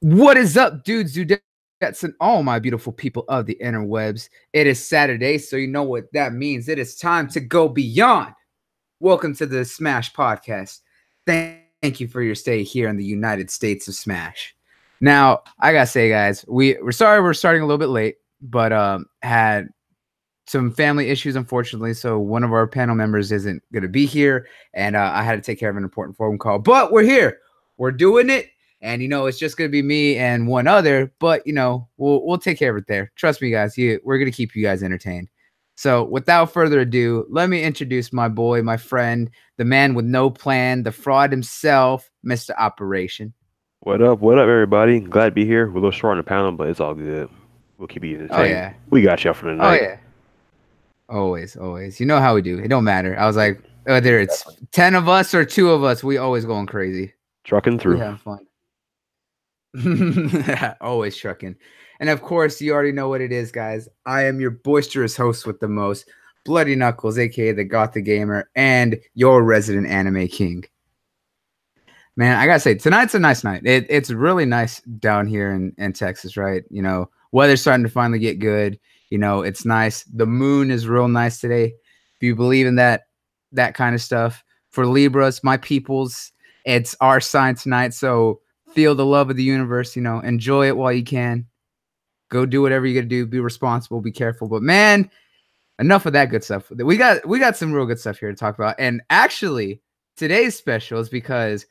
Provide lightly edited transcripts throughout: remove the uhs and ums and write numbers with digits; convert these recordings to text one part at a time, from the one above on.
What is up, dudes, dudettes, and all my beautiful people of the interwebs? It is Saturday, so you know what that means. It is time to go beyond. Welcome to the Smash Podcast. Thank you for your stay here in the United States of Smash. Now, I gotta say, guys, we're sorry we're starting a little bit late, but had some family issues, unfortunately. So one of our panel members isn't gonna be here, and I had to take care of an important phone call. But we're here. We're doing it. And it's just gonna be me and one other, but we'll take care of it there. Trust me, guys. We're gonna keep you guys entertained. So without further ado, let me introduce my boy, my friend, the man with no plan, the fraud himself, Mr. Operation. What up? What up, everybody? Glad to be here. We're a little short on the panel, but it's all good. We'll keep you Oh entertained. yeah. We got y'all for the Oh night. yeah. Always, always. You know how we do. It don't matter. I was like, whether it's 10 of us or 2 of us, we always going crazy. Trucking through. We having fun. Always trucking. And of course, you already know what it is, guys. I am your boisterous host with the most, Bloody Knuckles, aka the Gothic Gamer, and your resident anime king. Man, I gotta say, tonight's a nice night. It's really nice down here in Texas, right? Weather's starting to finally get good. It's nice. The moon is real nice today. If you believe in that kind of stuff. For Libras, my peoples, it's our sign tonight. So feel the love of the universe, enjoy it while you can. Go do whatever you got to do. Be responsible, be careful. But man, enough of that good stuff. We got some real good stuff here to talk about. And actually, today's special is because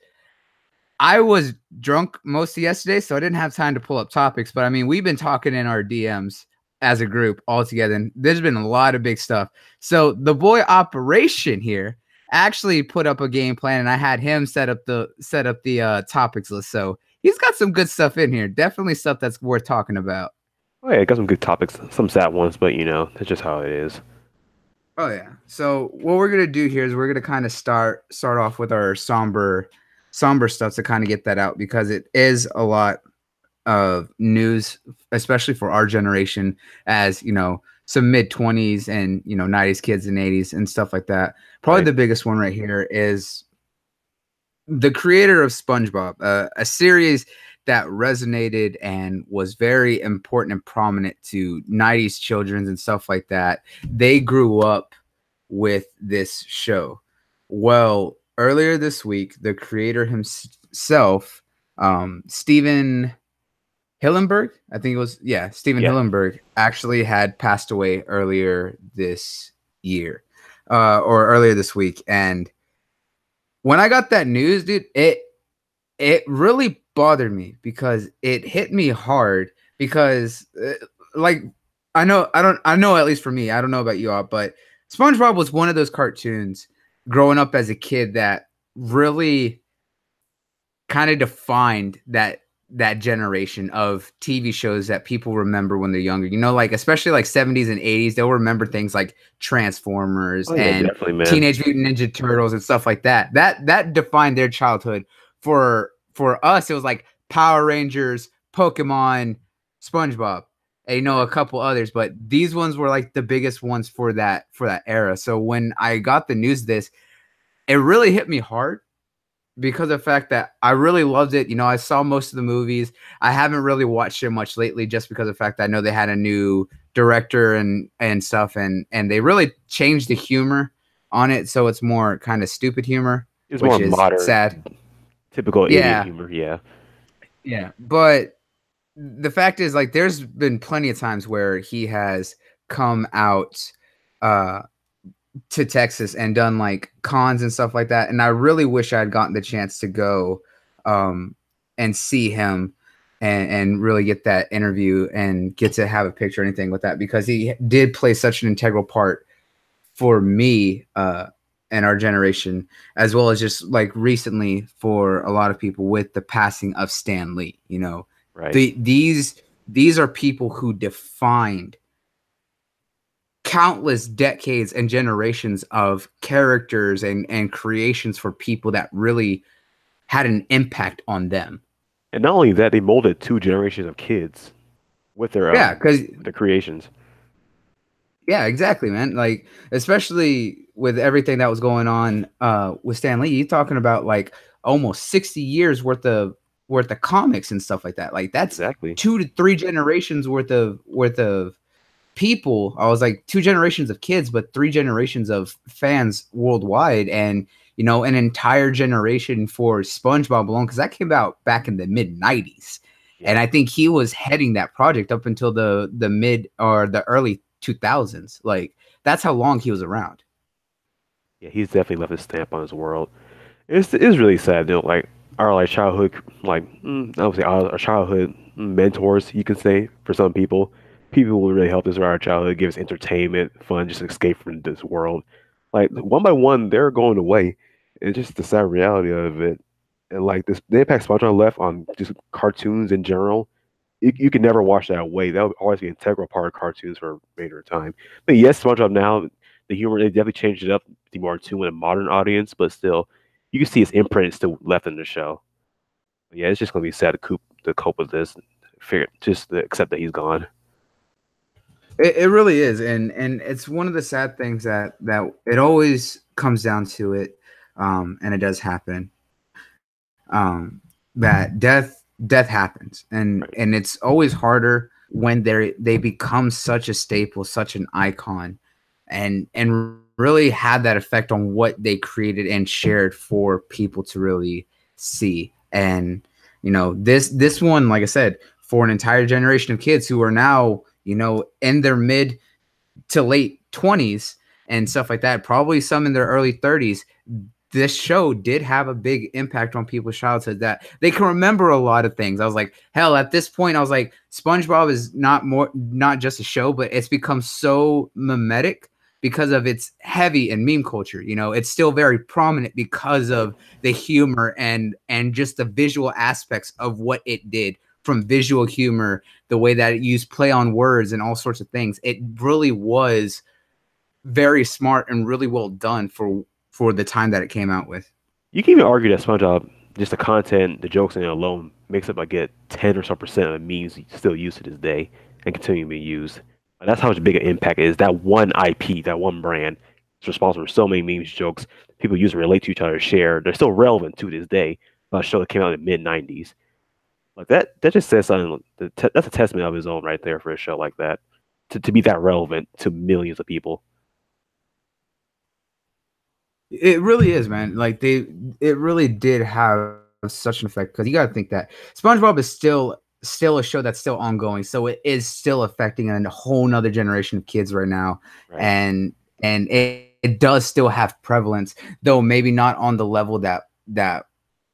I was drunk most of yesterday, so I didn't have time to pull up topics. But I mean, we've been talking in our DMs as a group all together, and there's been a lot of big stuff. So the boy Operation here actually put up a game plan, and I had him set up the topics list. So he's got some good stuff in here. Definitely stuff that's worth talking about. Oh yeah, got some good topics. Some sad ones, but that's just how it is. Oh yeah. So what we're gonna do here is we're gonna kind of start off with our somber stuff to kind of get that out, because it is a lot of news, especially for our generation, as some mid-20s and 90s kids and 80s and stuff like that. Probably the biggest one right here is the creator of SpongeBob, a series that resonated and was very important and prominent to 90s children and stuff like that. They grew up with this show. Well, earlier this week, the creator himself, Steven Hillenburg, I think it was, Steven Hillenburg, actually had passed away earlier this year, or earlier this week. And when I got that news, dude, it really bothered me, because it hit me hard, because I know at least for me, I don't know about you all, but SpongeBob was one of those cartoons growing up as a kid that really kind of defined that generation of TV shows that people remember when they're younger. Especially like 70s and 80s, they'll remember things like Transformers and Teenage Mutant Ninja Turtles and stuff like that. That defined their childhood. For us, it was like Power Rangers, Pokemon, SpongeBob, and a couple others, but these ones were like the biggest ones for that era. So when I got the news of this, it really hit me hard, because of the fact that I really loved it. I saw most of the movies. I haven't really watched it much lately, just because of the fact that I know they had a new director and stuff, and they really changed the humor on it, so it's more kind of stupid humor, it's which more is modern, sad. Typical idiot humor, yeah. But the fact is, like, there's been plenty of times where he has come out to Texas and done like cons and stuff like that, and I really wish I had gotten the chance to go and see him and really get that interview and get to have a picture or anything with that, because he did play such an integral part for me and our generation, as well as just like recently for a lot of people with the passing of Stan Lee. Right. These are people who defined countless decades and generations of characters and creations for people that really had an impact on them. And not only that, they molded 2 generations of kids with their the creations. Yeah, exactly, man. Like, especially with everything that was going on with Stan Lee, you're talking about like almost 60 years worth of worth of comics and stuff like that. Like that's exactly 2 to 3 generations worth of people. I was like 2 generations of kids, but 3 generations of fans worldwide, and an entire generation for SpongeBob alone, because that came out back in the mid 90s. yeah. And I think he was heading that project up until the mid or the early 2000s. Like that's how long he was around. Yeah, he's definitely left his stamp on his world. It's really sad, like our like childhood, like I would say our childhood mentors, you can say, for some people. People who really helped us through our childhood, give us entertainment, fun, just escape from this world. Like one by one, they're going away. It's just the sad reality of it. And like this, the impact SpongeBob left on just cartoons in general, you can never wash that away. That would always be an integral part of cartoons for a later time. But yes, SpongeBob now, the humor, they definitely changed it up to be more in tune with a modern audience, but still, you can see his imprint is still left in the show. But yeah, it's just gonna be sad to cope with this, figure just to accept that he's gone. It really is, and it's one of the sad things that it always comes down to it, and it does happen. That death happens, and Right. and it's always harder when they become such a staple, such an icon, and really had that effect on what they created and shared for people to really see. And this one, like I said, for an entire generation of kids who are now in their mid to late 20s and stuff like that, probably some in their early 30s, this show did have a big impact on people's childhood, that they can remember a lot of things. I was like, hell, at this point, I was like, SpongeBob is not just a show, but it's become so mimetic because of its heavy and meme culture. It's still very prominent because Right. of the humor and just the visual aspects of what it did, from visual humor, the way that it used play on words and all sorts of things. It really was very smart and really well done for the time that it came out with. You can even argue that SpongeBob, just the content, the jokes in it alone, makes up like a 10 or so percent of the memes still used to this day and continue to be used. And that's how much big an impact it is. That one IP, that one brand, is responsible for so many memes, jokes. People use to relate to each other, share. They're still relevant to this day. About a show that came out in the mid '90s. Like that just says something. That's a testament of his own right there for a show like that, to be that relevant to millions of people. It really is, man. Like it really did have such an effect, because you got to think that SpongeBob is still a show that's still ongoing, so it is still affecting a whole nother generation of kids right now, Right. and it does still have prevalence, though maybe not on the level that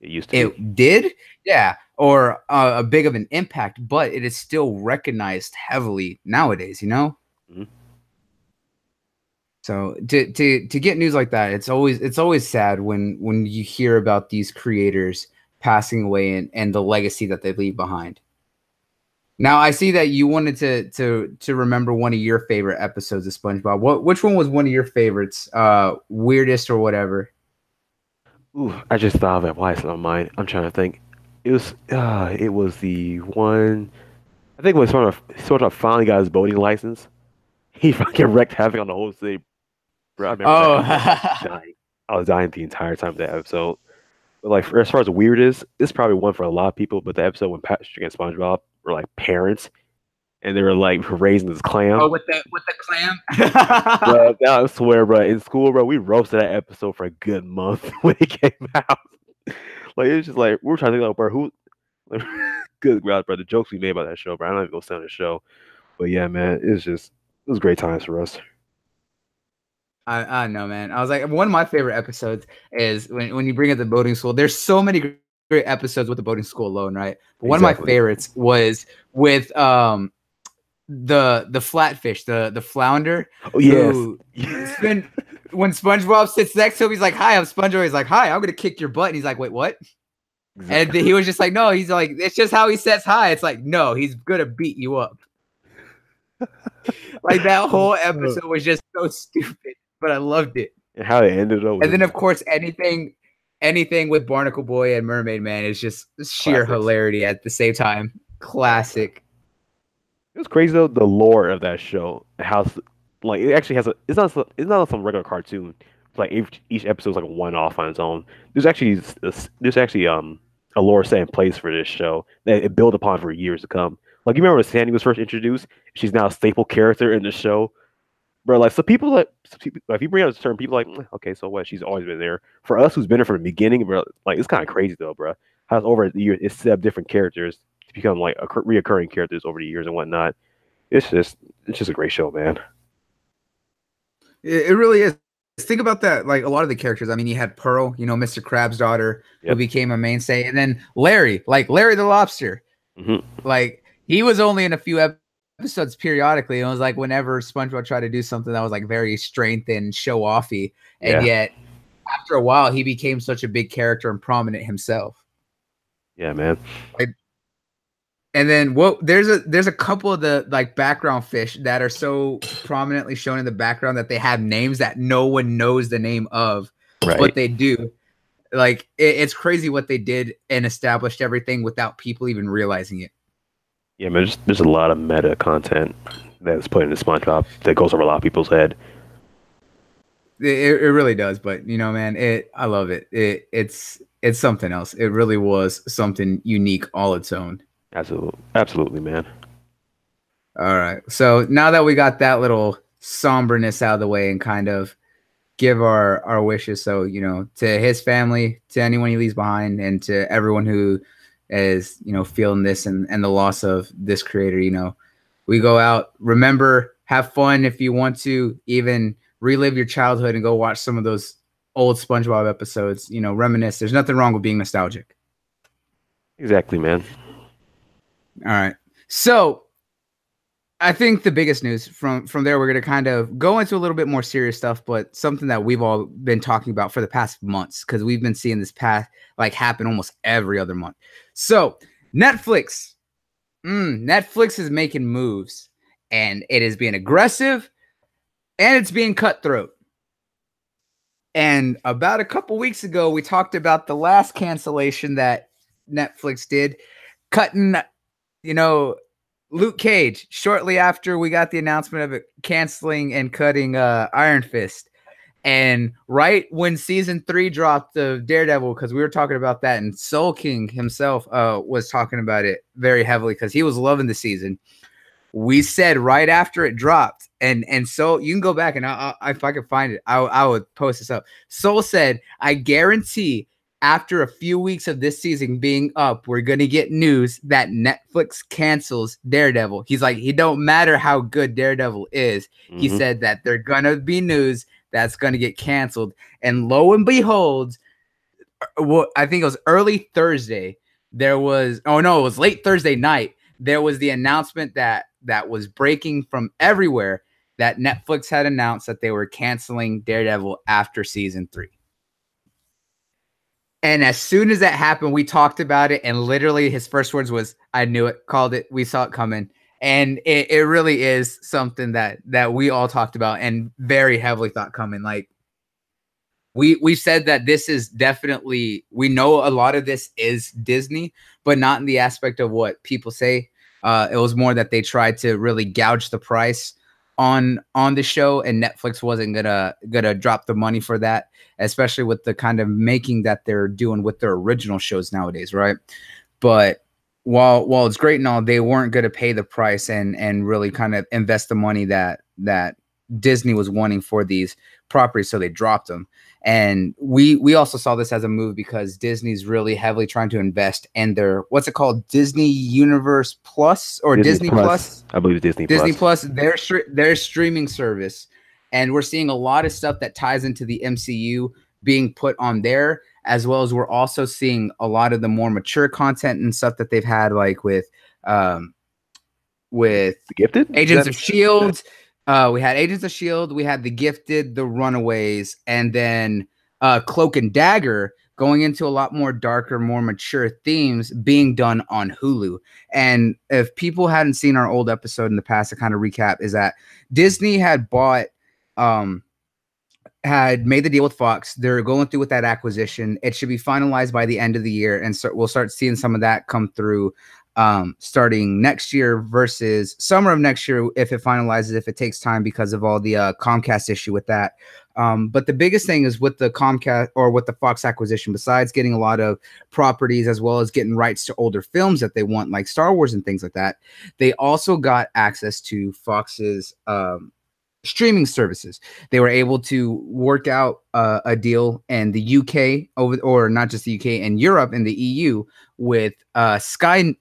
It used to be. it did, yeah, or a big of an impact, but it is still recognized heavily nowadays. Mhm. So to get news like that, it's always sad when you hear about these creators passing away, and the legacy that they leave behind. Now I see that you wanted to remember one of your favorite episodes of SpongeBob. Which one was one of your favorites? Weirdest or whatever. Ooh, I just thought of it. Why it's on mine? I'm trying to think. It was the one. I think when sort of finally got his boating license, he fucking wrecked havoc on the whole city. Bro, I remember that Oh, episode. I was dying. I was dying the entire time of that episode. But like, as far as weird is, this is probably one for a lot of people. But the episode when Patrick and SpongeBob were like parents, and they were like raising this clam. oh, with the Bro, clam. I swear, bro, in school, bro, we roasted that episode for a good month when it came out. Like, it was just like we were trying to think, like, bro, who? Like, good God, bro, the jokes we made about that show, bro. I'm not even gonna say on the show, but yeah, man, it was great times for us. I know, man. I was like, one of my favorite episodes is when you bring up the boating school. There's so many great episodes with the boating school alone, right? But one of my Exactly. favorites was with the flatfish, the flounder, Oh yes. who spin when SpongeBob sits next to him, he's like, "Hi, I'm SpongeBob." He's like, "Hi, I'm gonna kick your butt." And he's like, "Wait, what?" And he was just like, "No." He's like, "It's just how he says hi." It's like, "No, he's gonna beat you up." Like that whole episode was just so stupid, but I loved it. And how it ended up And was then of course anything with Barnacle Boy and Mermaid Man is just sheer classics. hilarity at the same time. Right, bro. Classic. It was crazy though, the lore of that show. Like it actually has a. It's not some regular cartoon. It's like each episode is like a one off on its own. There's actually a lore set in place for this show that it built upon for years to come. Like you remember when Sandy was first introduced, she's now a staple character in the show. Bro, like some people, like, if you bring out a term, people like, okay, so what? She's always been there. For us, who's been there from the beginning, bro, like it's kind of crazy though, bro. How it's over the years, it's set up different characters to become like reoccurring characters over the years and whatnot. It's just a great show, man. It really is. Think about that. Like a lot of the characters. I mean, you had Pearl, Mr. Krabs' daughter, who Yep. became a mainstay, and then Larry, like Larry the Lobster. Hmm. Like he was only in a few episodes periodically. And it was like whenever SpongeBob tried to do something that was like very strength and show offy, and Yeah. yet after a while he became such a big character and prominent himself. Yeah, man. Like, and then there's a couple of the like background fish that are so prominently shown in the background that they have names that no one knows the name of, Right. but they do. Like it's crazy what they did and established everything without people even realizing it. Yeah, man. There's a lot of meta content that's put into SpongeBob that goes over a lot of people's head. It really does, but man, I love it. It's something else. It really was something unique all its own. Absolutely, absolutely, man. All right. So now that we got that little somberness out of the way and kind of give our wishes, so to his family, to anyone he leaves behind, and to everyone who is feeling this and the loss of this creator, we go out. Remember, have fun if you want to, even relive your childhood and go watch some of those old SpongeBob episodes. Reminisce. There's nothing wrong with being nostalgic. Exactly, man. All right. So I think the biggest news from there, we're going to kind of go into a little bit more serious stuff, but something that we've all been talking about for the past months, because we've been seeing this path like happen almost every other month. So Netflix is making moves, and it is being aggressive and it's being cutthroat. And about a couple weeks ago, we talked about the last cancellation that Netflix did, cutting, Luke Cage shortly after we got the announcement of it canceling and cutting Iron Fist. And right when season 3 dropped of Daredevil, because we were talking about that, and Soul King himself was talking about it very heavily because he was loving the season. We said right after it dropped, and so you can go back and if I could find it, I would post this up. Soul said, I guarantee after a few weeks of this season being up, we're going to get news that Netflix cancels Daredevil. He's like, it don't matter how good Daredevil is. Mm-hmm. He said that they're going to be news that's going to get canceled. And lo and behold, I think it was early Thursday. It was late Thursday night. There was the announcement that was breaking from everywhere that Netflix had announced that they were canceling Daredevil after season 3. And as soon as that happened, we talked about it. And literally his first words was, I knew it, called it. We saw it coming. And it really is something that we all talked about and very heavily thought coming. Like we said that this is definitely, we know a lot of this is Disney, but not in the aspect of what people say. It was more that they tried to really gouge the price on the show, and Netflix wasn't gonna drop the money for that, especially with the kind of making that they're doing with their original shows nowadays, right? But while it's great and all, they weren't gonna pay the price and really kind of invest the money that Disney was wanting for these properties, so they dropped them. And we also saw this as a move because Disney's really heavily trying to invest in their, what's it called, Disney Universe Plus or Disney Plus? I believe Disney Plus, their streaming service. And we're seeing a lot of stuff that ties into the MCU being put on there, as well as we're also seeing a lot of the more mature content and stuff that they've had, like with The Gifted, Agents of S.H.I.E.L.D. We had Agents of S.H.I.E.L.D., we had The Gifted, The Runaways, and then Cloak and Dagger going into a lot more darker, more mature themes being done on Hulu. And if people hadn't seen our old episode in the past, to kind of recap, is that Disney had had made the deal with Fox. They're going through with that acquisition. It should be finalized by the end of the year, and so we'll start seeing some of that come through starting next year versus summer of next year if it finalizes, if it takes time because of all the Comcast issue with that. But the biggest thing is with the Comcast or with the Fox acquisition, besides getting a lot of properties as well as getting rights to older films that they want, like Star Wars and things like that, they also got access to Fox's streaming services. They were able to work out a deal in the UK over, or not just the UK, and Europe and the EU with Sky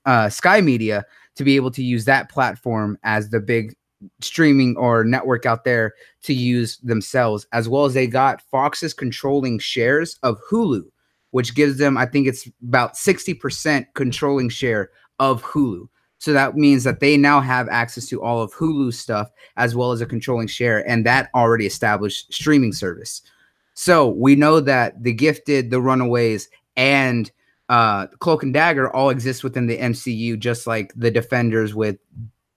Media to be able to use that platform as the big streaming or network out there to use themselves, as well as they got Fox's controlling shares of Hulu, which gives them, I think it's about 60% controlling share of Hulu. So that means that they now have access to all of Hulu's stuff as well as a controlling share, and that already established streaming service. So we know that The Gifted, The Runaways, and Cloak and Dagger all exist within the MCU, just like the Defenders with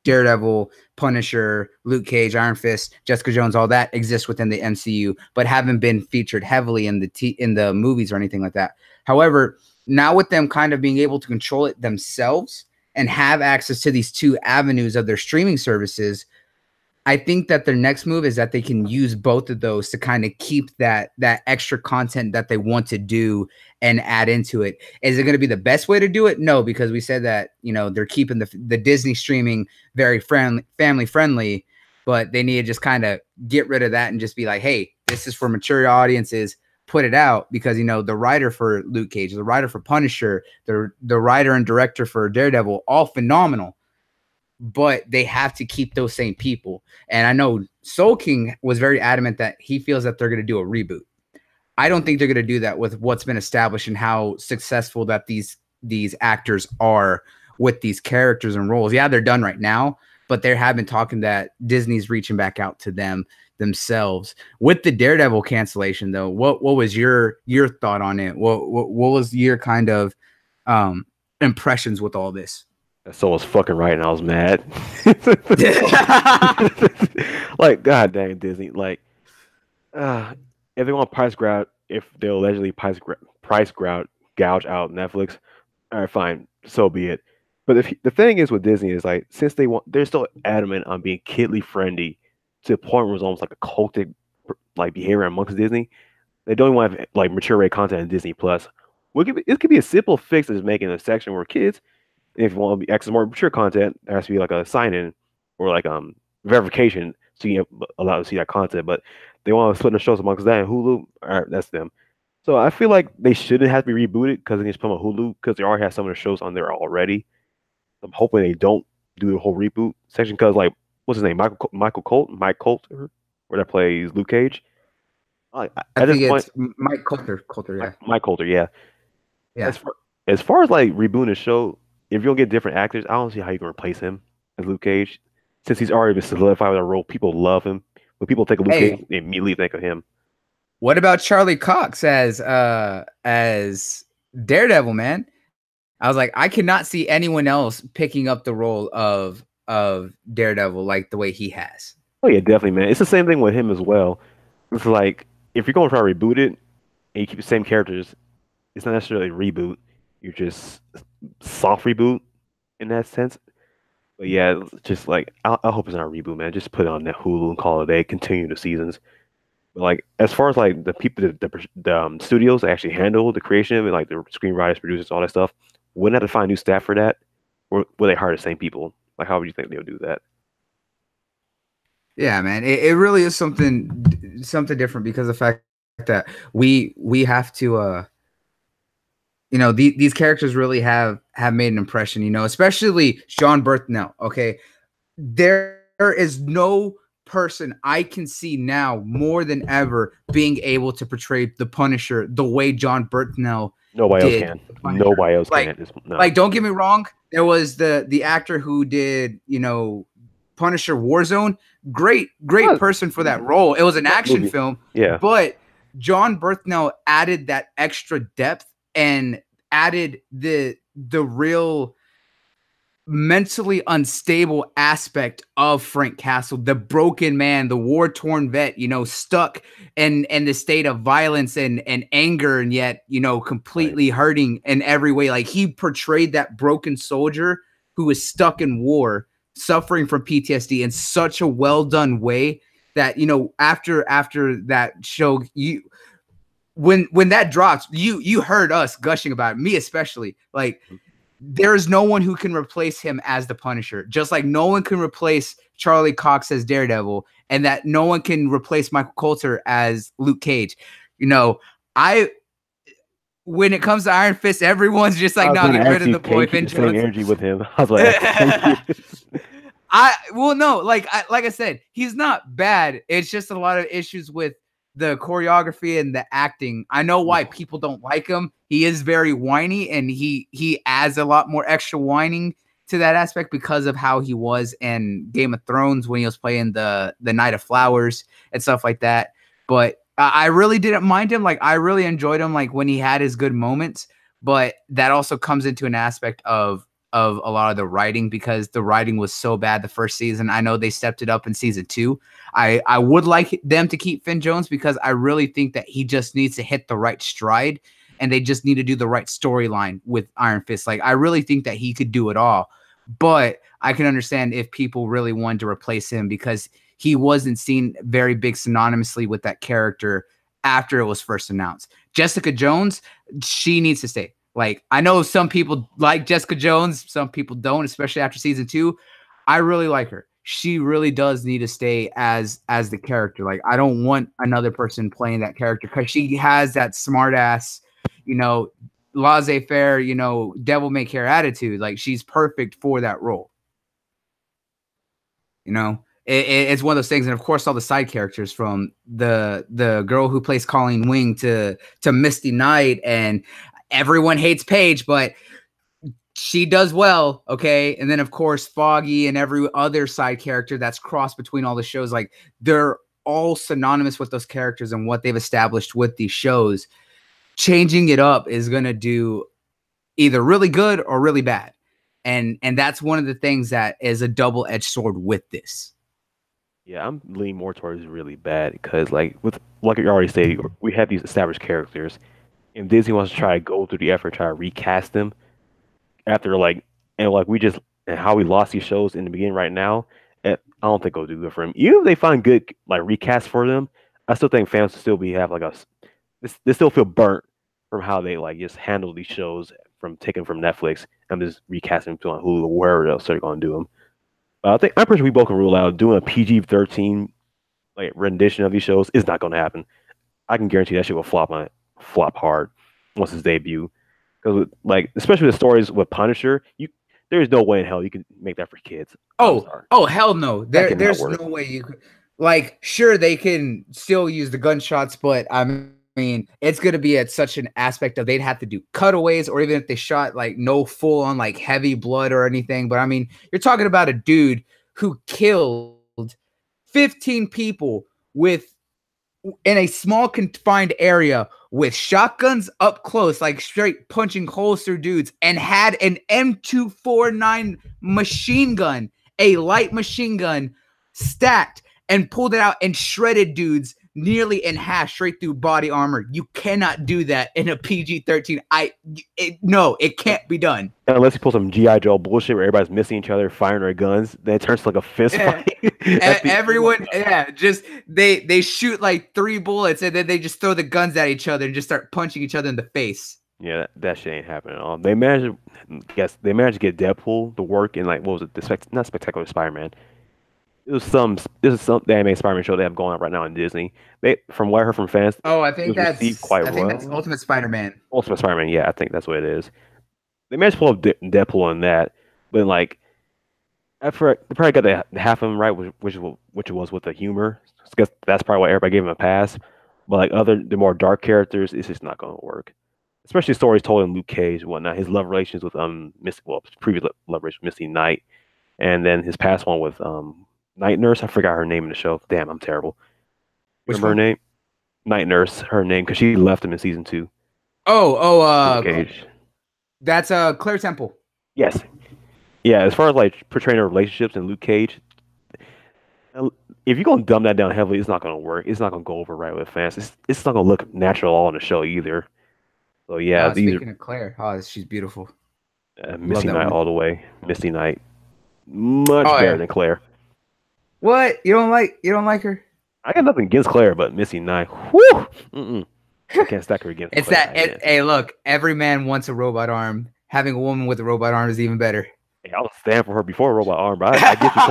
Daredevil, Punisher, Luke Cage, Iron Fist, Jessica Jones, all that exists within the MCU, but haven't been featured heavily in the movies or anything like that. However, now with them kind of being able to control it themselves and have access to these two avenues of their streaming services, I think that their next move is that they can use both of those to kind of keep that extra content that they want to do and add into it. Is it going to be the best way to do it? No, because we said that, they're keeping the Disney streaming very family friendly, but they need to just kind of get rid of that and just be like, hey, this is for mature audiences. Put it out, because the writer for Luke Cage, the writer for Punisher, the writer and director for Daredevil, all phenomenal. But they have to keep those same people. And I know Soul King was very adamant that he feels that they're going to do a reboot. I don't think they're going to do that with what's been established and how successful that these actors are with these characters and roles. Yeah, they're done right now, but they have been talking that Disney's reaching back out to them themselves. With the Daredevil cancellation, though, what was your thought on it? What was your kind of impressions with all this? So I was fucking right, and I was mad. Like, god dang Disney. Like, if they want price gouge, if they'll allegedly price gouge out Netflix, all right, fine, so be it. But the thing is with Disney is, like, since they're still adamant on being kidly friendly to the point where it's almost like a cultic like behavior amongst Disney. They don't even want to have like mature rate content in Disney Plus. It could be a simple fix as making a section where kids, if you want to access more mature content, there has to be like a sign in or like verification so you get allowed to see that content. But they want to split the shows amongst that and Hulu. All right, that's them. So I feel like they shouldn't have to be rebooted because they just put on Hulu because they already have some of the shows on there already. I'm hoping they don't do the whole reboot section because, like, what's his name, Mike Coulter, where that plays Luke Cage. I think it's Mike Coulter. Yeah, Mike Coulter. Yeah. Yeah. As far as like rebooting the show, if you don't get different actors, I don't see how you can replace him as Luke Cage, since he's already been solidified with a role. People love him. When people think of Luke Cage, they immediately think of him. What about Charlie Cox as Daredevil, man? I was like, I cannot see anyone else picking up the role of Daredevil like the way he has. Oh yeah, definitely, man. It's the same thing with him as well. It's like if you're going to try to reboot it and you keep the same characters, it's not necessarily a reboot. You're just soft reboot in that sense. But yeah, just like I hope it's not a reboot, man. Just put it on that Hulu and call it a day. Continue the seasons. But like as far as like the people, the studios that actually handle the creation of it, like the screenwriters, producers, all that stuff, wouldn't have to find new staff for that, or would they hire the same people? Like, how would you think they would do that? Yeah, man, it really is something different because of the fact that we have to these characters really have made an impression, especially Sean Berthnell. Okay, there is no person I can see now more than ever being able to portray the Punisher the way John Berthnell Nobody else can. Nobody else can. No. Like, don't get me wrong. There was the actor who did, Punisher Warzone. Great person for that role. It was an action film. Yeah. But John Berthnell added that extra depth and added the real mentally unstable aspect of Frank Castle, the broken man, the war-torn vet, stuck in the state of violence and anger, and yet, completely hurting in every way. Like, he portrayed that broken soldier who was stuck in war, suffering from PTSD in such a well-done way that, after that show, when that drops, you heard us gushing about it, me especially. Like, there is no one who can replace him as the Punisher, just like no one can replace Charlie Cox as Daredevil, and that no one can replace Michael Coulter as Luke Cage. I when it comes to Iron Fist, everyone's just I like, was "No, gonna get rid ask of you, the can you boy keep Finn the same Jones." energy with him? I was like, thank you. Well, no, like I said, he's not bad. It's just a lot of issues with the choreography and the acting. I know why people don't like him. He is very whiny, and he adds a lot more extra whining to that aspect because of how he was in Game of Thrones when he was playing the Knight of Flowers and stuff like that. But I really didn't mind him. Like, I really enjoyed him, like, when he had his good moments. But that also comes into an aspect of a lot of the writing, because the writing was so bad the first season. I know they stepped it up in season 2. I would like them to keep Finn Jones, because I really think that he just needs to hit the right stride, and they just need to do the right storyline with Iron Fist. Like, I really think that he could do it all, but I can understand if people really wanted to replace him, because he wasn't seen very big synonymously with that character after it was first announced. Jessica Jones, she needs to stay. Like, I know some people like Jessica Jones, some people don't, especially after season 2. I really like her. She really does need to stay as the character. Like, I don't want another person playing that character, because she has that smart ass, you know, laissez-faire, devil may care attitude. Like, she's perfect for that role. It's one of those things. And of course, all the side characters, from the girl who plays Colleen Wing to Misty Knight, and everyone hates Paige, but she does well. Okay. And then of course, Foggy and every other side character that's crossed between all the shows. Like, they're all synonymous with those characters and what they've established with these shows. Changing it up is going to do either really good or really bad. And that's one of the things that is a double-edged sword with this. Yeah, I'm leaning more towards really bad because, like you already said, we have these established characters, and Disney wants to try to go through the effort, try to recast them after we just and how we lost these shows in the beginning right now. I don't think it'll do good for them. Even if they find good recast for them, I still think fans will still have they still feel burnt from how they just handle these shows from taken from Netflix and just recasting them on Hulu or wherever else they're going to do them. I'm pretty sure we both can rule out doing a PG-13 rendition of these shows is not going to happen. I can guarantee that shit will flop hard once its debut. Because especially the stories with Punisher, there is no way in hell you can make that for kids. Oh, hell no. There's work. no way you could. Like, sure, they can still use the gunshots, but I mean, it's going to be at such an aspect of they'd have to do cutaways, or even if they shot no full on heavy blood or anything. But I mean, you're talking about a dude who killed 15 people in a small confined area with shotguns up close, like straight punching holster dudes, and had an M249 machine gun, a light machine gun, stacked, and pulled it out and shredded dudes nearly in half straight through body armor. You cannot do that in a PG-13. No, it can't be done. Unless you pull some G.I. Joe bullshit where everybody's missing each other, firing their guns, then it turns to a fist fight. Everyone, just they shoot 3 bullets, and then they just throw the guns at each other and just start punching each other in the face. Yeah, that shit ain't happening at all. They managed to get Deadpool to work in what was it? Not Spectacular Spider-Man. This is some anime Spider-Man show they have going on right now in Disney. From what I heard from fans, I think that's quite I think that's Ultimate Spider-Man. Ultimate Spider-Man, yeah, I think that's what it is. They managed to pull up Deadpool on that, but after they probably got the half of them right, which it was with the humor. I guess that's probably why everybody gave him a pass. But the more dark characters, it's just not going to work. Especially stories told in Luke Cage and whatnot. His love relations with previous love relations with Misty Knight, and then his past one with Night Nurse. I forgot her name in the show. Damn, I'm terrible. Remember her name? Night Nurse. Her name, because she left him in season 2. Luke Cage. That's Claire Temple. Yes. Yeah, as far as portraying her relationships in Luke Cage, if you're gonna dumb that down heavily, it's not gonna work. It's not gonna go over right with fans. It's not gonna look natural all in the show either. So yeah, speaking of Claire, she's beautiful. Misty Knight all the way. Misty Knight, much better than Claire. What? You don't like her? I got nothing against Claire, but Missy Nine, whoo, mm-mm. I can't stack her against It's Claire. that. I can't. Hey, look, every man wants a robot arm. Having a woman with a robot arm is even better. Hey, I was stand for her before Robot Arm, but I get your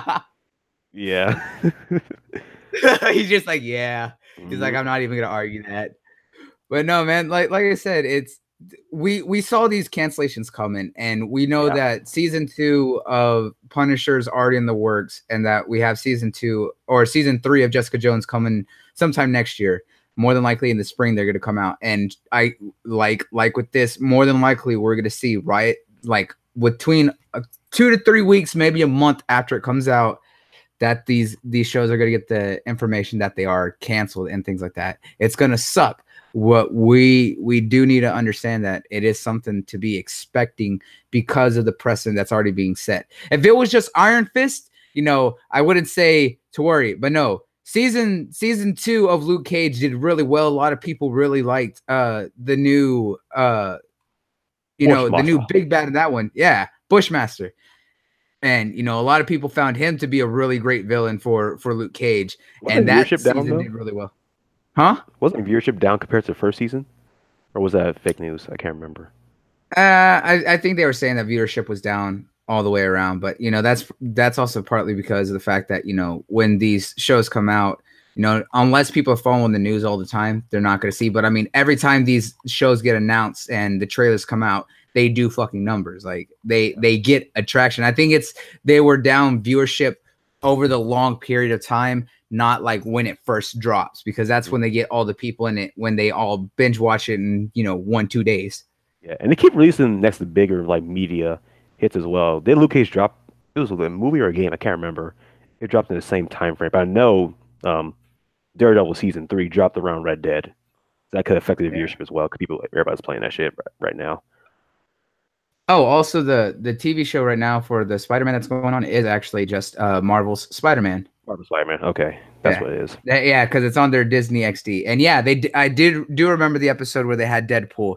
point. Yeah. He's just like, yeah. He's like, Mhm. I'm not even gonna argue that. But no, man, like I said, it's we saw these cancellations coming, and we know Yeah. that season 2 of Punisher is already in the works, and that we have season 2 or season 3 of Jessica Jones coming sometime next year. More than likely in the spring, they're gonna come out, and I like with this, more than likely we're gonna see right like between 2 to 3 weeks, maybe a month after it comes out, that these shows are going to get the information that they are canceled and things like that. It's going to suck. What we do need to understand that it is something to be expecting because of the precedent that's already being set. If it was just Iron Fist, I wouldn't say to worry. But no, season 2 of Luke Cage did really well. A lot of people really liked the new the new Bushmaster. big bad in that one. Yeah, Bushmaster. And a lot of people found him to be a really great villain for Luke Cage, and Wasn't that viewership down season though? did really well. Huh? Wasn't viewership down compared to the first season? Or was that fake news? I can't remember. I think they were saying that viewership was down all the way around, but that's also partly because of the fact that when these shows come out, unless people are following the news all the time, they're not going to see. But I mean, every time these shows get announced and the trailers come out, they do fucking numbers. Like they get attraction. I think they were down viewership over the long period of time, not like when it first drops, because that's when they get all the people in it when they all binge watch it in 1-2 days. Yeah, and they keep releasing next to bigger like media hits as well. Did Luke Cage drop? It was a movie or a game. I can't remember. It dropped in the same time frame, but I know Daredevil season 3 dropped around Red Dead. So that could affect the Yeah. viewership as well because everybody's playing that shit right now. Oh, also the TV show right now for the Spider-Man that's going on is actually just Marvel's Spider-Man. Marvel Spider-Man. Okay, that's Yeah. what it is. Yeah, because it's on their Disney XD. And yeah, I do remember the episode where they had Deadpool,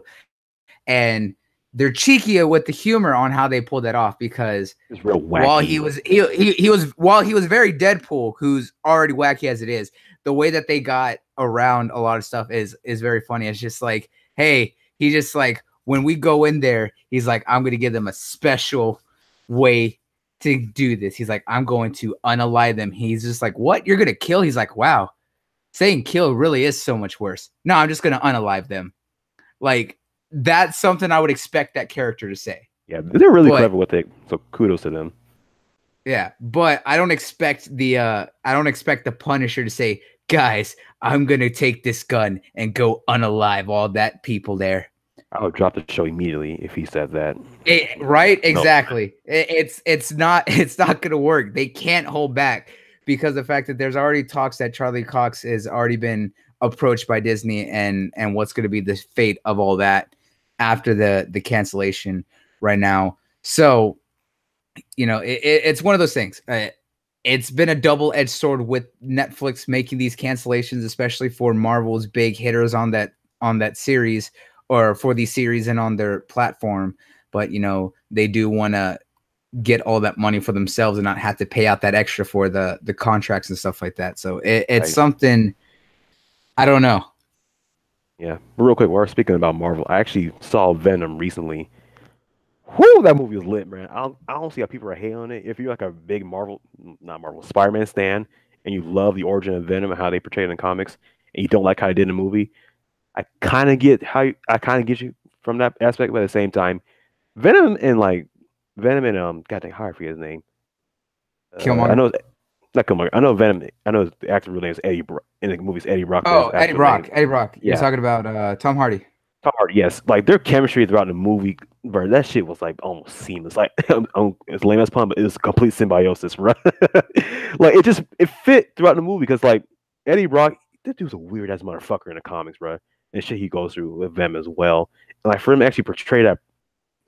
and they're cheeky with the humor on how they pulled that off, because It's real while wacky. he was very Deadpool, who's already wacky as it is, the way that they got around a lot of stuff is very funny. It's just like, hey, he just like, when we go in there, he's like, I'm gonna give them a special way to do this. He's like, I'm going to unalive them. He's just like, what? You're gonna kill? He's like, wow, saying kill really is so much worse. No, I'm just gonna unalive them. Like, that's something I would expect that character to say. Yeah, they're really But clever with it. So kudos to them. yeah, but I don't expect the Punisher to say, guys, I'm gonna take this gun and go unalive all that people there. I would drop the show immediately if he said that. Right? No, Exactly. It's not gonna work. They can't hold back, because the fact that there's already talks that Charlie Cox has already been approached by Disney, and what's gonna be the fate of all that after the cancellation right now. So it's one of those things. It's been a double-edged sword with Netflix making these cancellations, especially for Marvel's big hitters on that series, or for these series and on their platform. But they do want to get all that money for themselves and not have to pay out that extra for the contracts and stuff like that. So it's right. something, I don't know. Yeah. But real quick, while we're speaking about Marvel, I actually saw Venom recently. Whoo, that movie was lit, man. I don't see how people are hating on it. If you're like a big not Marvel, Spider-Man stan, and you love the origin of Venom and how they portrayed it in the comics, and you don't like how they did in the movie, I kind of get you from that aspect, but at the same time, Venom and God dang, how I forget his name. I Killmonger. know it's not Killmonger. I know Venom. I know the actor real name is in the movie's Eddie Brock, but his Oh, Eddie actual name, Brock. Eddie Brock. You're yeah, talking about Tom Hardy. Tom Hardy. Yes, like their chemistry throughout the movie, bro. That shit was like almost seamless. Like it's lame as pun, but it was complete symbiosis, bro. Like it fit throughout the movie because like Eddie Brock, that dude's a weird ass motherfucker in the comics, bro. And shit he goes through with them as well. And like for him to actually portray that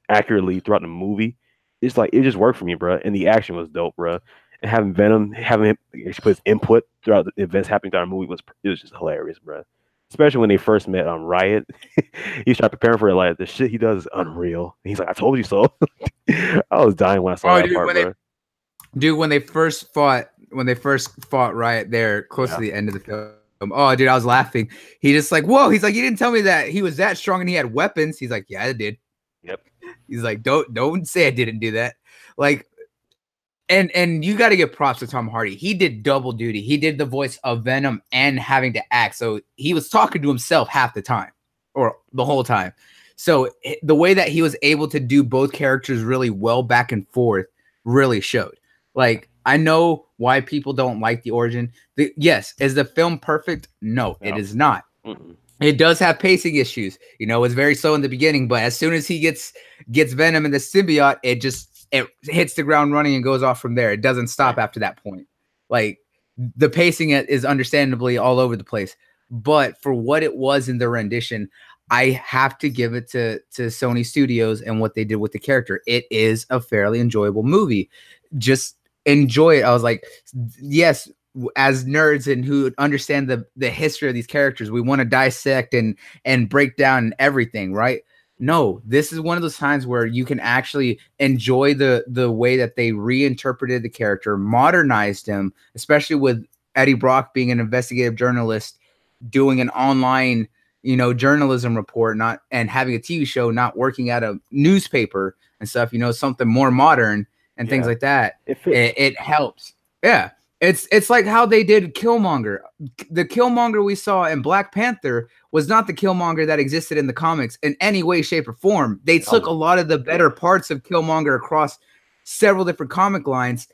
accurately throughout the movie, it's like it just worked for me, bro. And the action was dope, bro. And having Venom, having him actually put his input throughout the events happening throughout the movie was just hilarious, bro. Especially when they first met on Riot, he started preparing for it. Like the shit he does is unreal. And he's like, "I told you so." I was dying when I saw Oh, that dude, part, bro. dude, when they first fought right there close to Yeah. the end of the film. Oh, dude, I was laughing. He just like, whoa. He's like, you didn't tell me that he was that strong and he had weapons. He's like, yeah, I did. Yep. He's like, don't say I didn't do that. Like, and you got to give props to Tom Hardy. He did double duty. He did the voice of Venom and having to act. So he was talking to himself half the time or the whole time. So the way that he was able to do both characters really well back and forth really showed. Like, I know why people don't like the origin. Yes, is the film perfect? No, it No. is not. Mm-mm. It does have pacing issues. You know, it's very slow in the beginning, but as soon as he gets Venom in the symbiote, it hits the ground running and goes off from there. It doesn't stop Right. after that point. Like, the pacing is understandably all over the place, but for what it was in the rendition, I have to give it to Sony Studios and what they did with the character. It is a fairly enjoyable movie. Just enjoy it. I was like, yes, as nerds and who understand the history of these characters, we want to dissect and break down everything, right? No, this is one of those times where you can actually enjoy the way that they reinterpreted the character, modernized him, especially with Eddie Brock being an investigative journalist doing an online, journalism report, not and having a TV show, not working at a newspaper and stuff, something more modern and things Yeah. like that. It It, fits. it helps. Yeah. It's like how they did Killmonger. The Killmonger we saw in Black Panther was not the Killmonger that existed in the comics in any way, shape, or form. They That took was a lot of the better parts of Killmonger across several different comic lines,